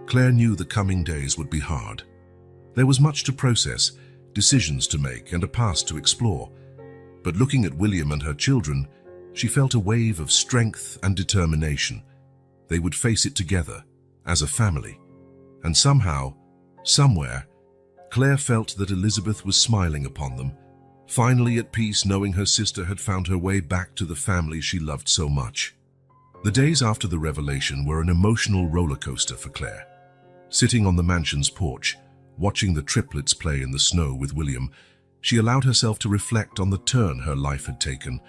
Claire knew the coming days would be hard. There was much to process, decisions to make, and a past to explore. But looking at William and her children, she felt a wave of strength and determination. They would face it together, as a family. And somehow, somewhere, Claire felt that Elizabeth was smiling upon them, finally at peace knowing her sister had found her way back to the family she loved so much. The days after the revelation were an emotional roller coaster for Claire. Sitting on the mansion's porch, watching the triplets play in the snow with William, she allowed herself to reflect on the turn her life had taken.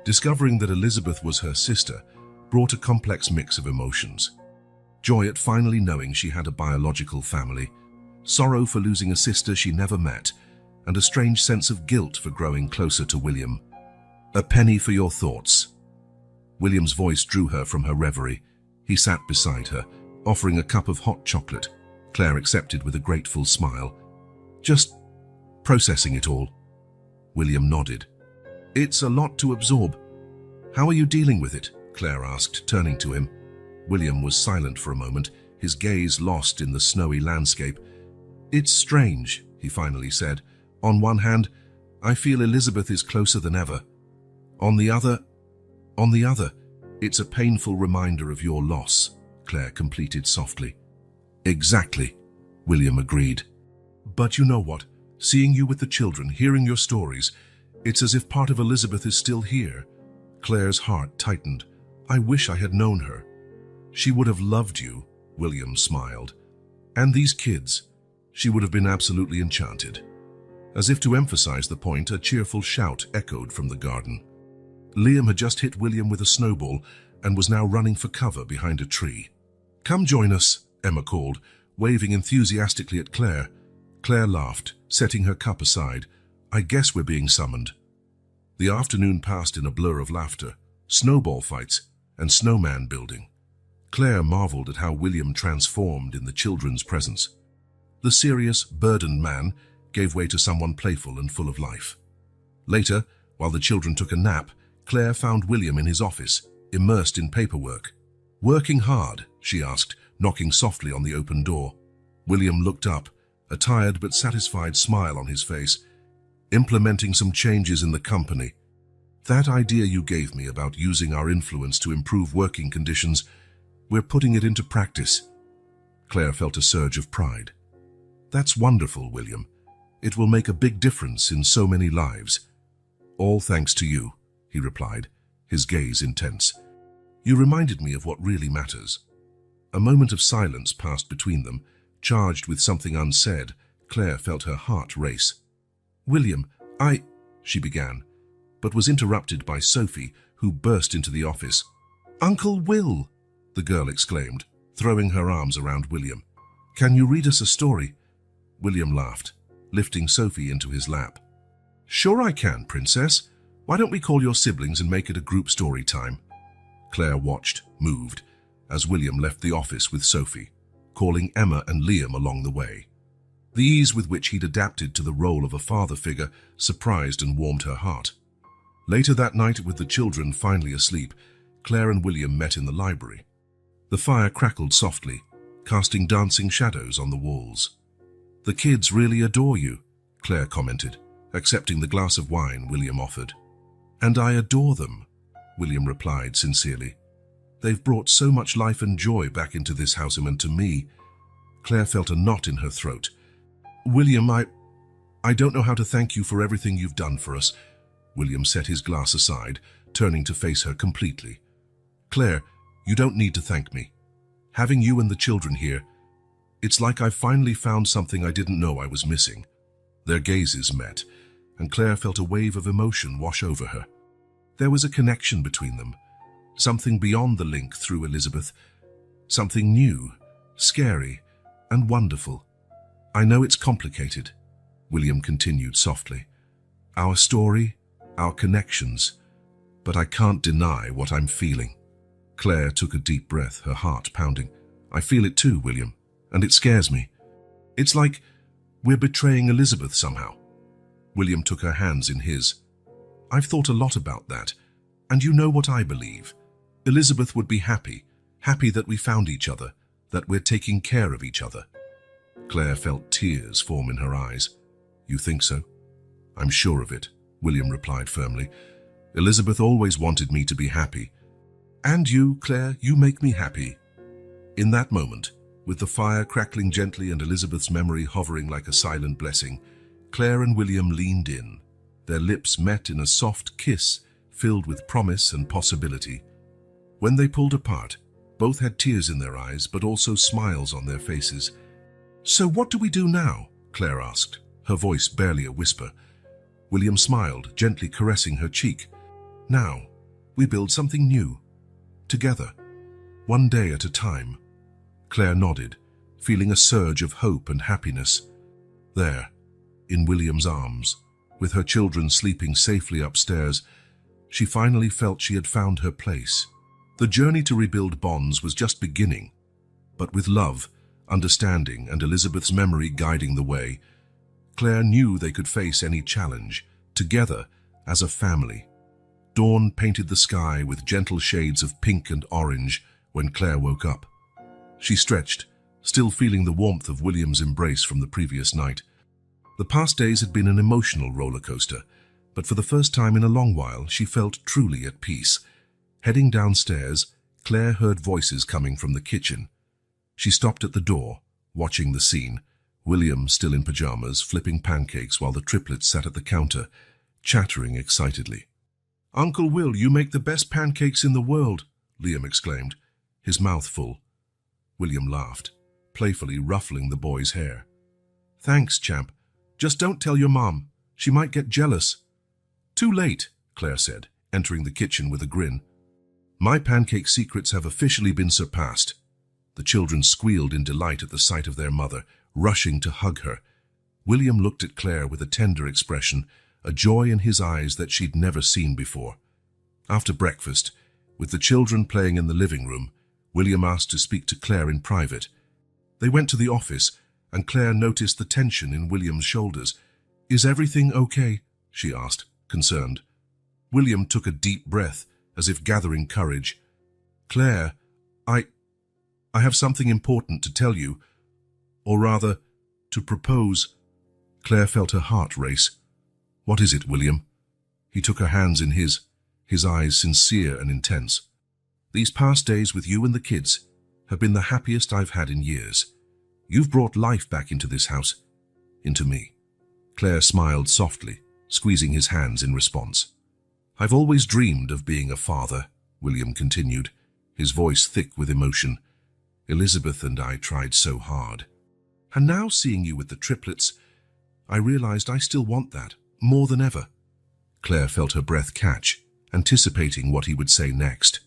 Discovering that Elizabeth was her sister brought a complex mix of emotions. Joy at finally knowing she had a biological family, sorrow for losing a sister she never met, and a strange sense of guilt for growing closer to William. "A penny for your thoughts." William's voice drew her from her reverie. He sat beside her, offering a cup of hot chocolate. Claire accepted with a grateful smile. "Just processing it all." William nodded. "It's a lot to absorb. How are you dealing with it?" Claire asked, turning to him. William was silent for a moment, his gaze lost in the snowy landscape. "It's strange," he finally said. "On one hand, I feel Elizabeth is closer than ever. On the other, it's a painful reminder of your loss," Claire completed softly. "Exactly," William agreed. "But you know what? Seeing you with the children, hearing your stories, it's as if part of Elizabeth is still here." Claire's heart tightened. "I wish I had known her. She would have loved you, William smiled. And these kids, she would have been absolutely enchanted. As if to emphasize the point, a cheerful shout echoed from the garden. Liam had just hit William with a snowball and was now running for cover behind a tree. "Come join us," Emma called, waving enthusiastically at Claire. Claire laughed, setting her cup aside. "I guess we're being summoned." The afternoon passed in a blur of laughter, snowball fights, and snowman building. Claire marveled at how William transformed in the children's presence. The serious, burdened man gave way to someone playful and full of life. Later, while the children took a nap, Claire found William in his office, immersed in paperwork. "Working hard?" she asked, knocking softly on the open door. William looked up, a tired but satisfied smile on his face. "Implementing some changes in the company. That idea you gave me about using our influence to improve working conditions, we're putting it into practice." Claire felt a surge of pride. "That's wonderful, William. It will make a big difference in so many lives." "All thanks to you," he replied, his gaze intense. "You reminded me of what really matters." A moment of silence passed between them, charged with something unsaid. Claire felt her heart race. "William, she began, but was interrupted by Sophie, who burst into the office. "Uncle Will!" the girl exclaimed, throwing her arms around William. "Can you read us a story?" William laughed, lifting Sophie into his lap. "Sure I can, Princess. Why don't we call your siblings and make it a group story time?" Claire watched, moved, as William left the office with Sophie, calling Emma and Liam along the way. The ease with which he'd adapted to the role of a father figure surprised and warmed her heart. Later that night, with the children finally asleep, Claire and William met in the library. The fire crackled softly, casting dancing shadows on the walls. "The kids really adore you," Claire commented, accepting the glass of wine William offered. "And I adore them," William replied sincerely. "They've brought so much life and joy back into this house and to me." Claire felt a knot in her throat. "William, I don't know how to thank you for everything you've done for us." William set his glass aside, turning to face her completely. "Claire, you don't need to thank me. Having you and the children here, it's like I've finally found something I didn't know I was missing." Their gazes met, and Claire felt a wave of emotion wash over her. There was a connection between them, something beyond the link through Elizabeth, something new, scary, and wonderful. "I know it's complicated," William continued softly. "Our story, our connections, but I can't deny what I'm feeling." Claire took a deep breath, her heart pounding. "I feel it too, William, and it scares me. It's like we're betraying Elizabeth somehow." William took her hands in his. "I've thought a lot about that, and you know what I believe. Elizabeth would be happy that we found each other, that we're taking care of each other." Claire felt tears form in her eyes. "You think so?" "I'm sure of it," William replied firmly. "Elizabeth always wanted me to be happy. And you, Claire, you make me happy." In that moment, with the fire crackling gently and Elizabeth's memory hovering like a silent blessing, Claire and William leaned in. Their lips met in a soft kiss filled with promise and possibility. When they pulled apart, both had tears in their eyes but also smiles on their faces. "So what do we do now?" Claire asked, her voice barely a whisper. William smiled, gently caressing her cheek. "Now, we build something new. Together. One day at a time." Claire nodded, feeling a surge of hope and happiness. There, in William's arms, with her children sleeping safely upstairs, she finally felt she had found her place. The journey to rebuild bonds was just beginning, but with love, understanding, and Elizabeth's memory guiding the way, Claire knew they could face any challenge, together as a family. Dawn painted the sky with gentle shades of pink and orange when Claire woke up. She stretched, still feeling the warmth of William's embrace from the previous night. The past days had been an emotional roller coaster, but for the first time in a long while she felt truly at peace. Heading downstairs, Claire heard voices coming from the kitchen. She stopped at the door, watching the scene. William, still in pajamas, flipping pancakes while the triplets sat at the counter, chattering excitedly. "Uncle Will, you make the best pancakes in the world," Liam exclaimed, his mouth full. William laughed, playfully ruffling the boy's hair. Thanks, champ. Just don't tell your mom. She might get jealous. Too late, Claire said, entering the kitchen with a grin. My pancake secrets have officially been surpassed. The children squealed in delight at the sight of their mother, rushing to hug her. William looked at Claire with a tender expression, a joy in his eyes that she'd never seen before. After breakfast, with the children playing in the living room, William asked to speak to Claire in private. They went to the office, and Claire noticed the tension in William's shoulders. Is everything okay? She asked, concerned. William took a deep breath, as if gathering courage. Claire, I have something important to tell you, or rather, to propose. Claire felt her heart race. What is it, William? He took her hands in his eyes sincere and intense. These past days with you and the kids have been the happiest I've had in years. You've brought life back into this house, into me. Claire smiled softly, squeezing his hands in response. I've always dreamed of being a father, William continued, his voice thick with emotion. Elizabeth and I tried so hard. And now seeing you with the triplets, I realized I still want that, more than ever. Claire felt her breath catch, anticipating what he would say next.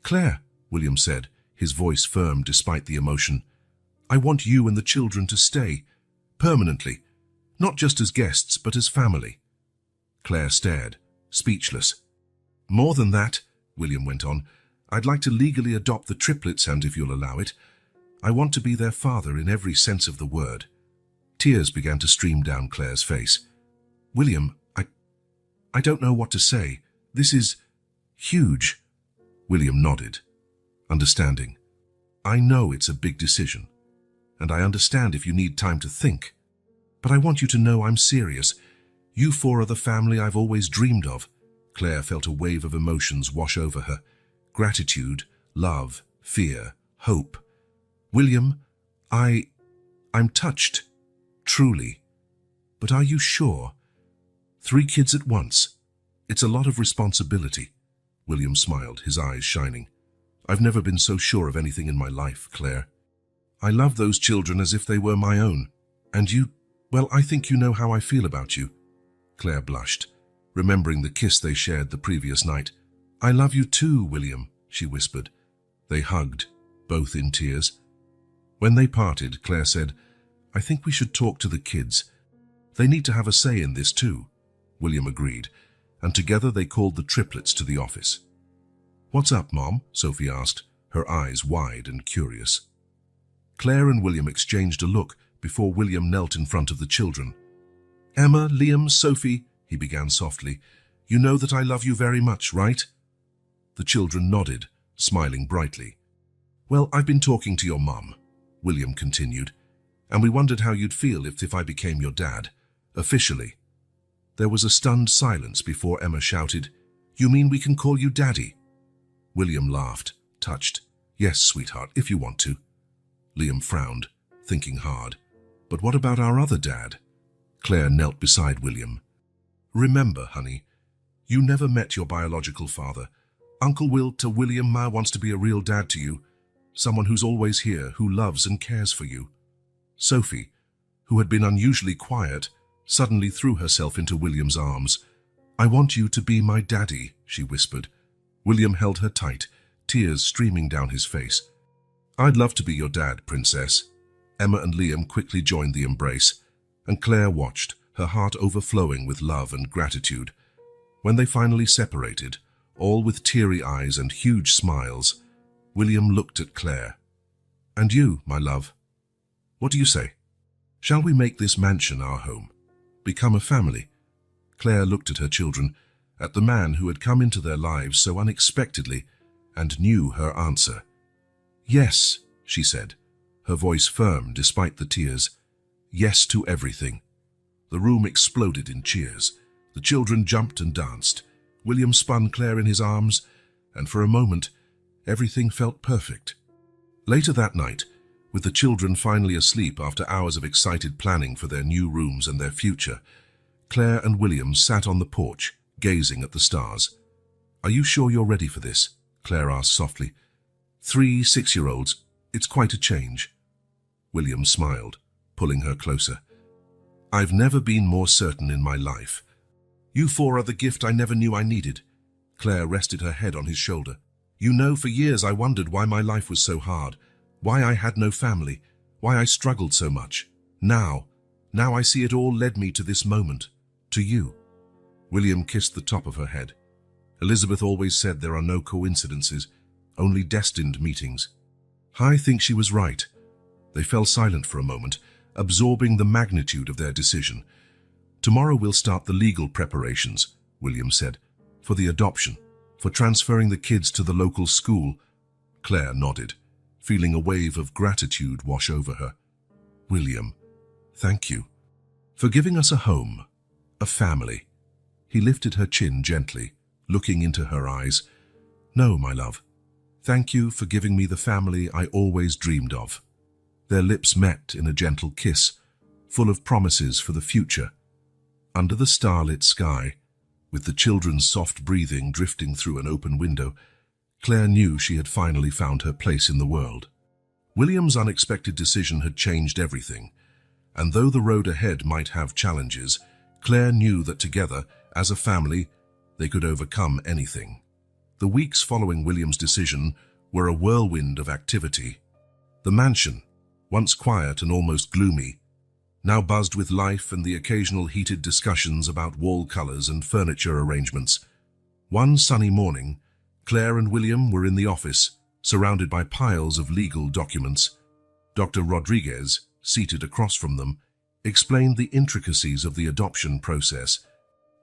Claire, William said, his voice firm despite the emotion, I want you and the children to stay, permanently, not just as guests, but as family. Claire stared, speechless. More than that, William went on, I'd like to legally adopt the triplets, and if you'll allow it, I want to be their father in every sense of the word. Tears began to stream down Claire's face. William, I don't know what to say. This is huge. William nodded, understanding. I know it's a big decision, and I understand if you need time to think. But I want you to know I'm serious. You four are the family I've always dreamed of. Claire felt a wave of emotions wash over her. Gratitude, love, fear, hope. William, I'm touched. Truly. But are you sure? 3 kids at once. It's a lot of responsibility. William smiled, his eyes shining. I've never been so sure of anything in my life, Claire. I love those children as if they were my own. And you, well, I think you know how I feel about you. Claire blushed, remembering the kiss they shared the previous night. I love you too, William, she whispered. They hugged, both in tears. When they parted, Claire said, I think we should talk to the kids. They need to have a say in this too. William agreed, and together they called the triplets to the office. What's up, Mom? Sophie asked, her eyes wide and curious. Claire and William exchanged a look before William knelt in front of the children. Emma, Liam, Sophie, he began softly, you know that I love you very much, right? The children nodded, smiling brightly. Well, I've been talking to your mum, William continued, and we wondered how you'd feel if I became your dad, officially. There was a stunned silence before Emma shouted, You mean we can call you Daddy? William laughed, touched. Yes, sweetheart, if you want to. Liam frowned, thinking hard. But what about our other dad? Claire knelt beside William. Remember, honey, you never met your biological father. Uncle Will to William Ma wants to be a real dad to you, someone who's always here, who loves and cares for you. Sophie, who had been unusually quiet, suddenly threw herself into William's arms. I want you to be my daddy, she whispered. William held her tight, tears streaming down his face. I'd love to be your dad, princess. Emma and Liam quickly joined the embrace, and Claire watched, her heart overflowing with love and gratitude. When they finally separated, all with teary eyes and huge smiles, William looked at Claire. And you, my love, what do you say? Shall we make this mansion our home? Become a family? Claire looked at her children, at the man who had come into their lives so unexpectedly, and knew her answer. Yes, she said, her voice firm despite the tears. Yes to everything. The room exploded in cheers. The children jumped and danced. William spun Claire in his arms, and for a moment, everything felt perfect. Later that night, with the children finally asleep after hours of excited planning for their new rooms and their future, Claire and William sat on the porch, gazing at the stars. Are you sure you're ready for this? Claire asked softly. 3 6-year-olds, It's quite a change." William smiled, pulling her closer. "I've never been more certain in my life. You four are the gift I never knew I needed." Claire rested her head on his shoulder. "You know, for years I wondered why my life was so hard, why I had no family, why I struggled so much. Now I see it all led me to this moment, to you." William kissed the top of her head. Elizabeth always said there are no coincidences, only destined meetings. I think she was right. They fell silent for a moment, absorbing the magnitude of their decision. "Tomorrow we'll start the legal preparations," William said, "for the adoption, for transferring the kids to the local school." Claire nodded, feeling a wave of gratitude wash over her. "William, thank you for giving us a home, a family." He lifted her chin gently, looking into her eyes. "No, my love. Thank you for giving me the family I always dreamed of." Their lips met in a gentle kiss, full of promises for the future. Under the starlit sky, with the children's soft breathing drifting through an open window, Claire knew she had finally found her place in the world. William's unexpected decision had changed everything, and though the road ahead might have challenges, Claire knew that together, as a family, they could overcome anything. The weeks following William's decision were a whirlwind of activity. The mansion, once quiet and almost gloomy, now buzzed with life and the occasional heated discussions about wall colors and furniture arrangements. One sunny morning, Claire and William were in the office, surrounded by piles of legal documents. Dr. Rodriguez, seated across from them, explained the intricacies of the adoption process.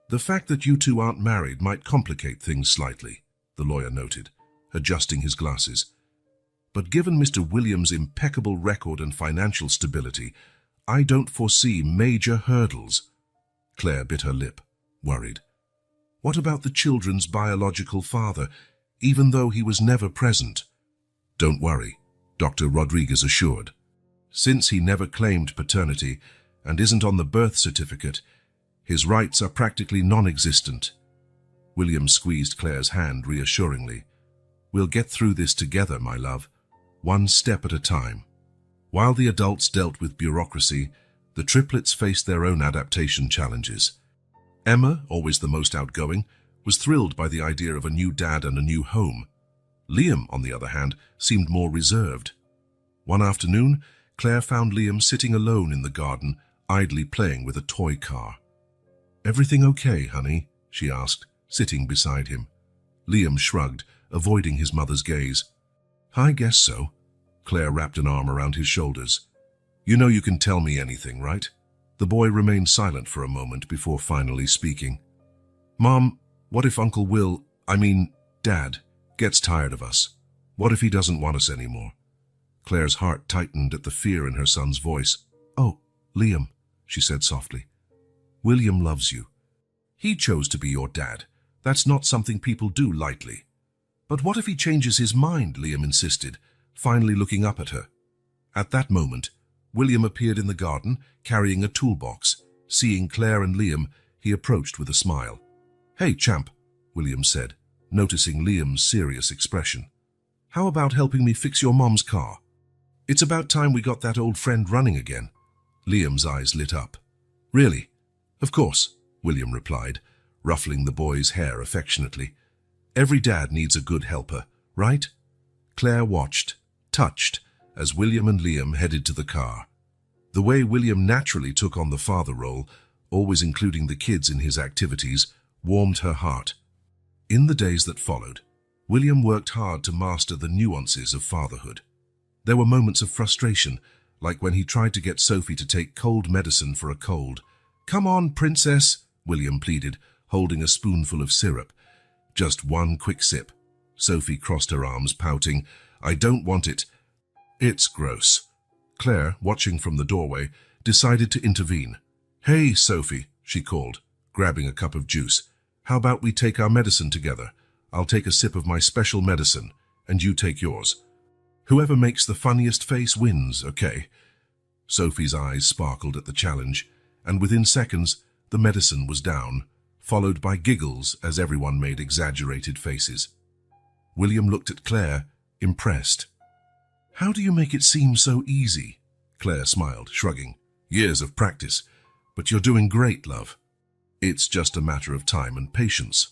"The fact that you two aren't married might complicate things slightly," the lawyer noted, adjusting his glasses. "But given Mr. Williams' impeccable record and financial stability, I don't foresee major hurdles." Claire bit her lip, worried. "What about the children's biological father, even though he was never present?" "Don't worry," Dr. Rodriguez assured. "Since he never claimed paternity and isn't on the birth certificate, his rights are practically non-existent." William squeezed Claire's hand reassuringly. "We'll get through this together, my love, one step at a time." While the adults dealt with bureaucracy, the triplets faced their own adaptation challenges. Emma, always the most outgoing, was thrilled by the idea of a new dad and a new home. Liam, on the other hand, seemed more reserved. One afternoon, Claire found Liam sitting alone in the garden, idly playing with a toy car. "Everything okay, honey?" she asked, sitting beside him. Liam shrugged, avoiding his mother's gaze. "I guess so." Claire wrapped an arm around his shoulders. "You know you can tell me anything, right?" The boy remained silent for a moment before finally speaking. "Mom, what if Uncle Will, Dad, gets tired of us? What if he doesn't want us anymore?" Claire's heart tightened at the fear in her son's voice. "Oh, Liam," she said softly. "William loves you. He chose to be your dad. That's not something people do lightly." "But what if he changes his mind?" Liam insisted, finally looking up at her. At that moment, William appeared in the garden, carrying a toolbox. Seeing Claire and Liam, he approached with a smile. "Hey, champ," William said, noticing Liam's serious expression. "How about helping me fix your mom's car? It's about time we got that old friend running again." Liam's eyes lit up. "Really? Of course," William replied, ruffling the boy's hair affectionately. "Every dad needs a good helper, right?" Claire watched, touched, as William and Liam headed to the car. The way William naturally took on the father role, always including the kids in his activities, warmed her heart. In the days that followed, William worked hard to master the nuances of fatherhood. There were moments of frustration, like when he tried to get Sophie to take cold medicine for a cold. "Come on, princess," William pleaded, holding a spoonful of syrup. "Just one quick sip." Sophie crossed her arms, pouting, "I don't want it. It's gross." Claire, watching from the doorway, decided to intervene. "Hey, Sophie," she called, grabbing a cup of juice. "How about we take our medicine together? I'll take a sip of my special medicine, and you take yours. Whoever makes the funniest face wins, okay?" Sophie's eyes sparkled at the challenge, and within seconds, the medicine was down, followed by giggles as everyone made exaggerated faces. William looked at Claire, impressed. How do you make it seem so easy? Claire smiled, shrugging. Years of practice. But you're doing great, love. It's just a matter of time and patience.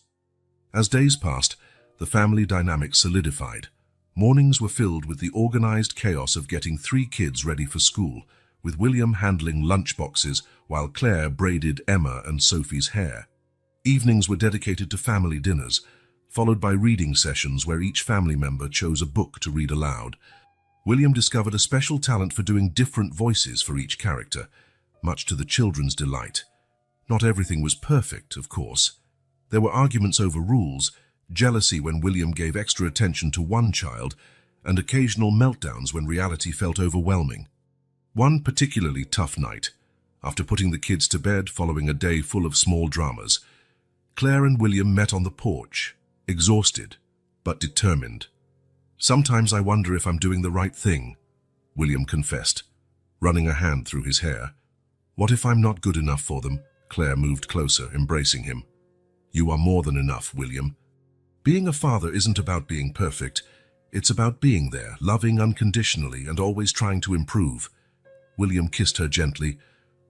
As days passed, the family dynamic solidified. Mornings were filled with the organized chaos of getting 3 kids ready for school, with William handling lunchboxes while Claire braided Emma and Sophie's hair. Evenings were dedicated to family dinners, followed by reading sessions where each family member chose a book to read aloud. William discovered a special talent for doing different voices for each character, much to the children's delight. Not everything was perfect, of course. There were arguments over rules, jealousy when William gave extra attention to one child, and occasional meltdowns when reality felt overwhelming. One particularly tough night, after putting the kids to bed following a day full of small dramas, Claire and William met on the porch, exhausted but determined. "Sometimes I wonder if I'm doing the right thing," William confessed, running a hand through his hair. "What if I'm not good enough for them?" Claire moved closer, embracing him. "You are more than enough, William. Being a father isn't about being perfect. It's about being there, loving unconditionally and always trying to improve." William kissed her gently.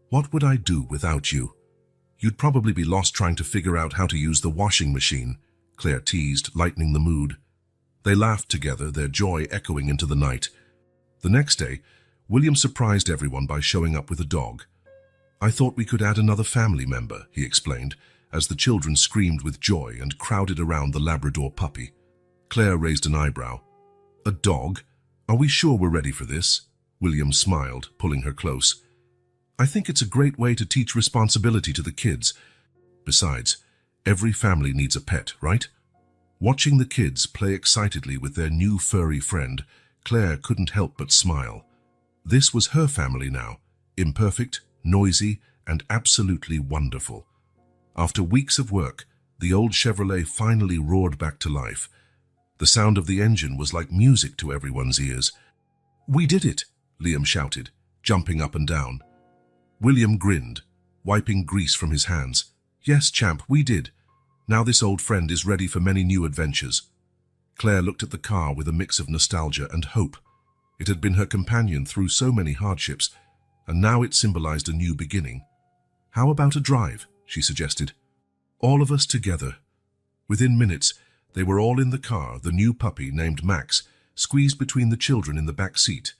"What would I do without you? You'd probably be lost trying to figure out how to use the washing machine," Claire teased, lightening the mood. They laughed together, their joy echoing into the night. The next day, William surprised everyone by showing up with a dog. "I thought we could add another family member," he explained, as the children screamed with joy and crowded around the Labrador puppy. Claire raised an eyebrow. "A dog? Are we sure we're ready for this?" William smiled, pulling her close. "I think it's a great way to teach responsibility to the kids. Besides, every family needs a pet, right?" Watching the kids play excitedly with their new furry friend, Claire couldn't help but smile. This was her family now, imperfect, noisy, and absolutely wonderful. After weeks of work, the old Chevrolet finally roared back to life. The sound of the engine was like music to everyone's ears. "We did it!" Liam shouted, jumping up and down. William grinned, wiping grease from his hands. "Yes, champ, we did. Now this old friend is ready for many new adventures." Claire looked at the car with a mix of nostalgia and hope. It had been her companion through so many hardships, and now it symbolized a new beginning. "How about a drive?" she suggested. "All of us together." Within minutes, they were all in the car, the new puppy named Max, squeezed between the children in the back seat.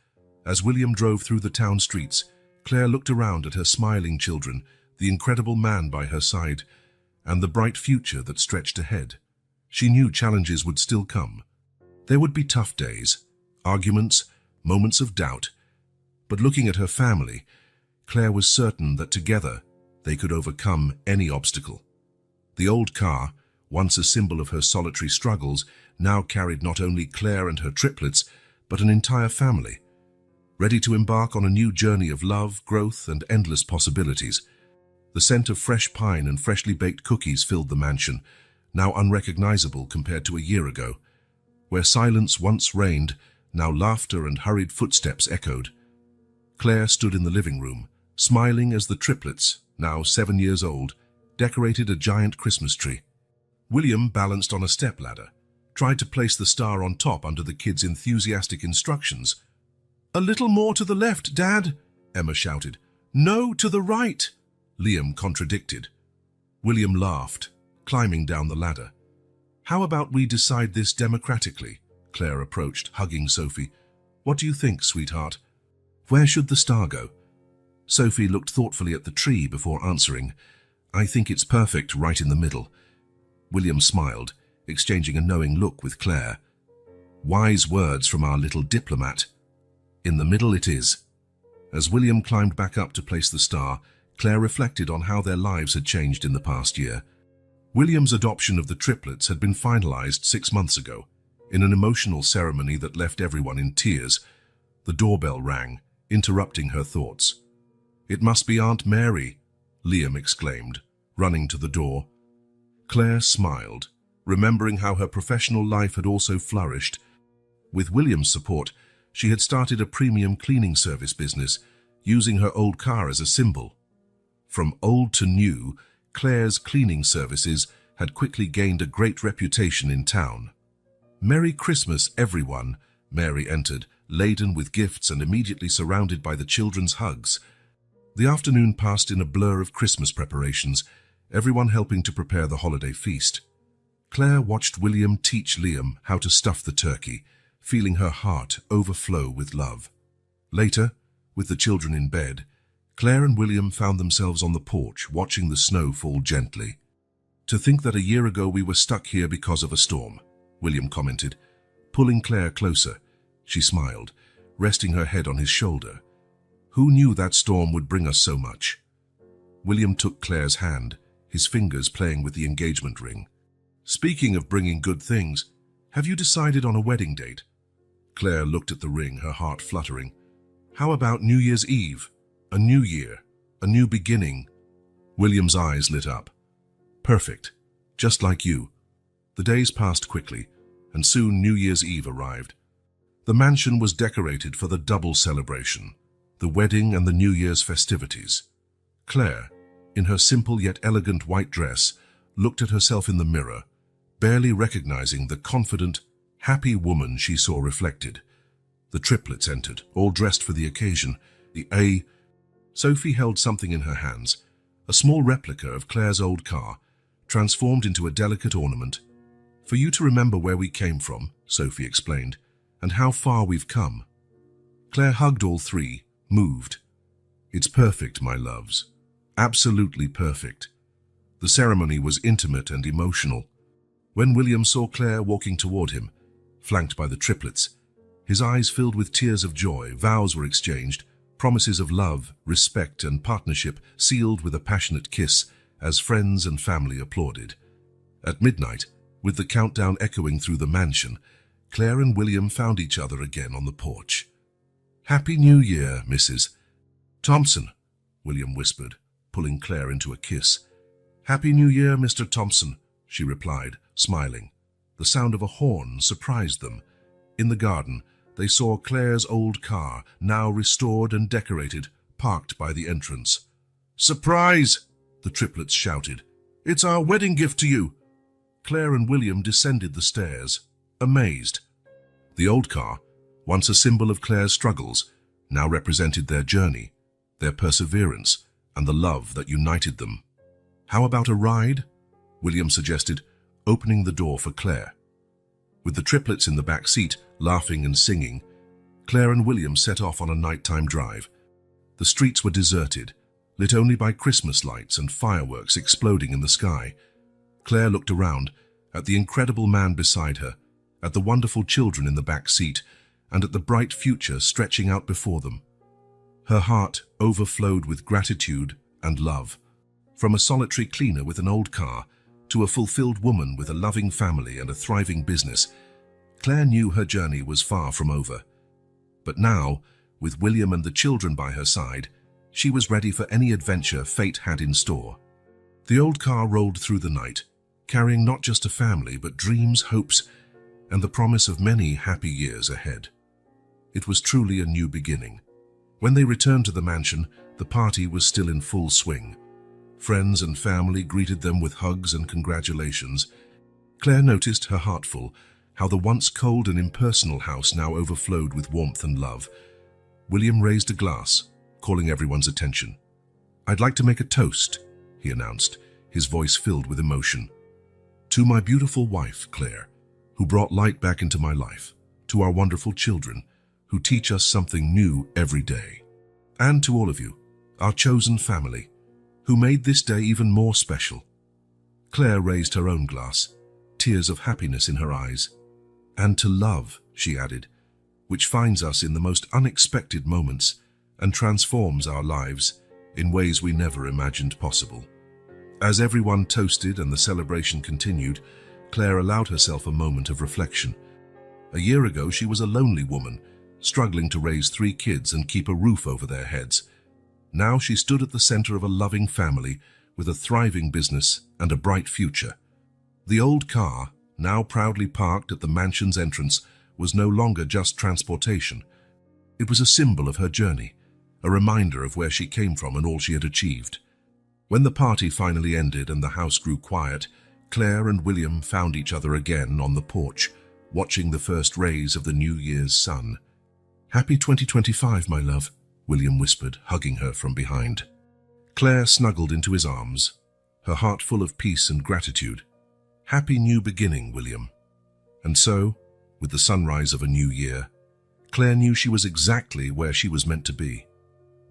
As William drove through the town streets, Claire looked around at her smiling children, the incredible man by her side, and the bright future that stretched ahead. She knew challenges would still come. There would be tough days, arguments, moments of doubt, but looking at her family, Claire was certain that together they could overcome any obstacle. The old car, once a symbol of her solitary struggles, now carried not only Claire and her triplets, but an entire family, ready to embark on a new journey of love, growth, and endless possibilities. The scent of fresh pine and freshly baked cookies filled the mansion, now unrecognizable compared to a year ago. Where silence once reigned, now laughter and hurried footsteps echoed. Claire stood in the living room, smiling as the triplets, now 7 years old, decorated a giant Christmas tree. William balanced on a stepladder, tried to place the star on top under the kids' enthusiastic instructions. "A little more to the left, Dad," Emma shouted. "No, to the right," Liam contradicted. William laughed, climbing down the ladder. "How about we decide this democratically?" Claire approached, hugging Sophie. "What do you think, sweetheart? Where should the star go?" Sophie looked thoughtfully at the tree before answering. "I think it's perfect right in the middle." William smiled, exchanging a knowing look with Claire. "Wise words from our little diplomat. In the middle it is." As William climbed back up to place the star, Claire reflected on how their lives had changed in the past year. William's adoption of the triplets had been finalized 6 months ago, in an emotional ceremony that left everyone in tears. The doorbell rang, interrupting her thoughts. "It must be Aunt Mary," Liam exclaimed, running to the door. Claire smiled, remembering how her professional life had also flourished. With William's support, she had started a premium cleaning service business, using her old car as a symbol. From old to new, Claire's cleaning services had quickly gained a great reputation in town. "Merry Christmas, everyone," Mary entered, laden with gifts and immediately surrounded by the children's hugs. The afternoon passed in a blur of Christmas preparations, everyone helping to prepare the holiday feast. Claire watched William teach Liam how to stuff the turkey, feeling her heart overflow with love. Later, with the children in bed, Claire and William found themselves on the porch watching the snow fall gently. "To think that a year ago we were stuck here because of a storm," William commented, pulling Claire closer. She smiled, resting her head on his shoulder. "Who knew that storm would bring us so much?" William took Claire's hand, his fingers playing with the engagement ring. "Speaking of bringing good things, have you decided on a wedding date?" Claire looked at the ring, her heart fluttering. "How about New Year's Eve? A new year, a new beginning." William's eyes lit up. "Perfect, just like you." The days passed quickly, and soon New Year's Eve arrived. The mansion was decorated for the double celebration, the wedding and the New Year's festivities. Claire, in her simple yet elegant white dress, looked at herself in the mirror, barely recognizing the confident, happy woman she saw reflected. The triplets entered, all dressed for the occasion. Sophie held something in her hands, a small replica of Claire's old car, transformed into a delicate ornament. "For you to remember where we came from," Sophie explained, "and how far we've come." Claire hugged all three, moved. "It's perfect, my loves. Absolutely perfect." The ceremony was intimate and emotional. When William saw Claire walking toward him, flanked by the triplets, his eyes filled with tears of joy. Vows were exchanged, promises of love, respect, and partnership sealed with a passionate kiss as friends and family applauded. At midnight, with the countdown echoing through the mansion, Claire and William found each other again on the porch. "Happy New Year, Mrs. Thompson," William whispered, pulling Claire into a kiss. "Happy New Year, Mr. Thompson," she replied, smiling. The sound of a horn surprised them. In the garden, they saw Claire's old car, now restored and decorated, parked by the entrance. "Surprise!" the triplets shouted. "It's our wedding gift to you!" Claire and William descended the stairs, amazed. The old car, once a symbol of Claire's struggles, now represented their journey, their perseverance, and the love that united them. "How about a ride?" William suggested, opening the door for Claire. With the triplets in the back seat, laughing and singing, Claire and William set off on a nighttime drive. The streets were deserted, lit only by Christmas lights and fireworks exploding in the sky. Claire looked around, at the incredible man beside her, at the wonderful children in the back seat, and at the bright future stretching out before them. Her heart overflowed with gratitude and love. From a solitary cleaner with an old car to a fulfilled woman with a loving family and a thriving business, Claire knew her journey was far from over. But now, with William and the children by her side, she was ready for any adventure fate had in store. The old car rolled through the night, carrying not just a family, but dreams, hopes, and the promise of many happy years ahead. It was truly a new beginning. When they returned to the mansion, the party was still in full swing. Friends and family greeted them with hugs and congratulations. Claire noticed, her heart full, how the once cold and impersonal house now overflowed with warmth and love. William raised a glass, calling everyone's attention. "I'd like to make a toast," he announced, his voice filled with emotion. "To my beautiful wife, Claire, who brought light back into my life, to our wonderful children, who teach us something new every day, and to all of you, our chosen family, who made this day even more special." Claire raised her own glass, tears of happiness in her eyes. "And to love," she added, "which finds us in the most unexpected moments and transforms our lives in ways we never imagined possible." As everyone toasted and the celebration continued, Claire allowed herself a moment of reflection. A year ago, she was a lonely woman, struggling to raise 3 kids and keep a roof over their heads. Now she stood at the center of a loving family with a thriving business and a bright future. The old car, now proudly parked at the mansion's entrance, was no longer just transportation. It was a symbol of her journey, a reminder of where she came from and all she had achieved. When the party finally ended and the house grew quiet, Claire and William found each other again on the porch, watching the first rays of the New Year's sun. Happy 2025, my love, William whispered, hugging her from behind. Claire snuggled into his arms, her heart full of peace and gratitude. Happy new beginning, William. And so, with the sunrise of a new year, Claire knew she was exactly where she was meant to be.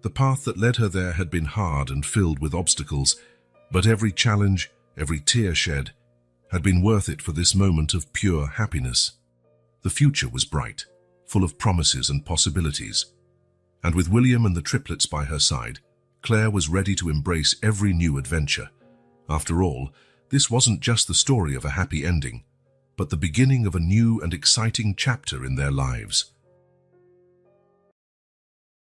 The path that led her there had been hard and filled with obstacles, but every challenge, every tear shed, had been worth it for this moment of pure happiness. The future was bright, full of promises and possibilities. And with William and the triplets by her side, Claire was ready to embrace every new adventure. After all, this wasn't just the story of a happy ending, but the beginning of a new and exciting chapter in their lives.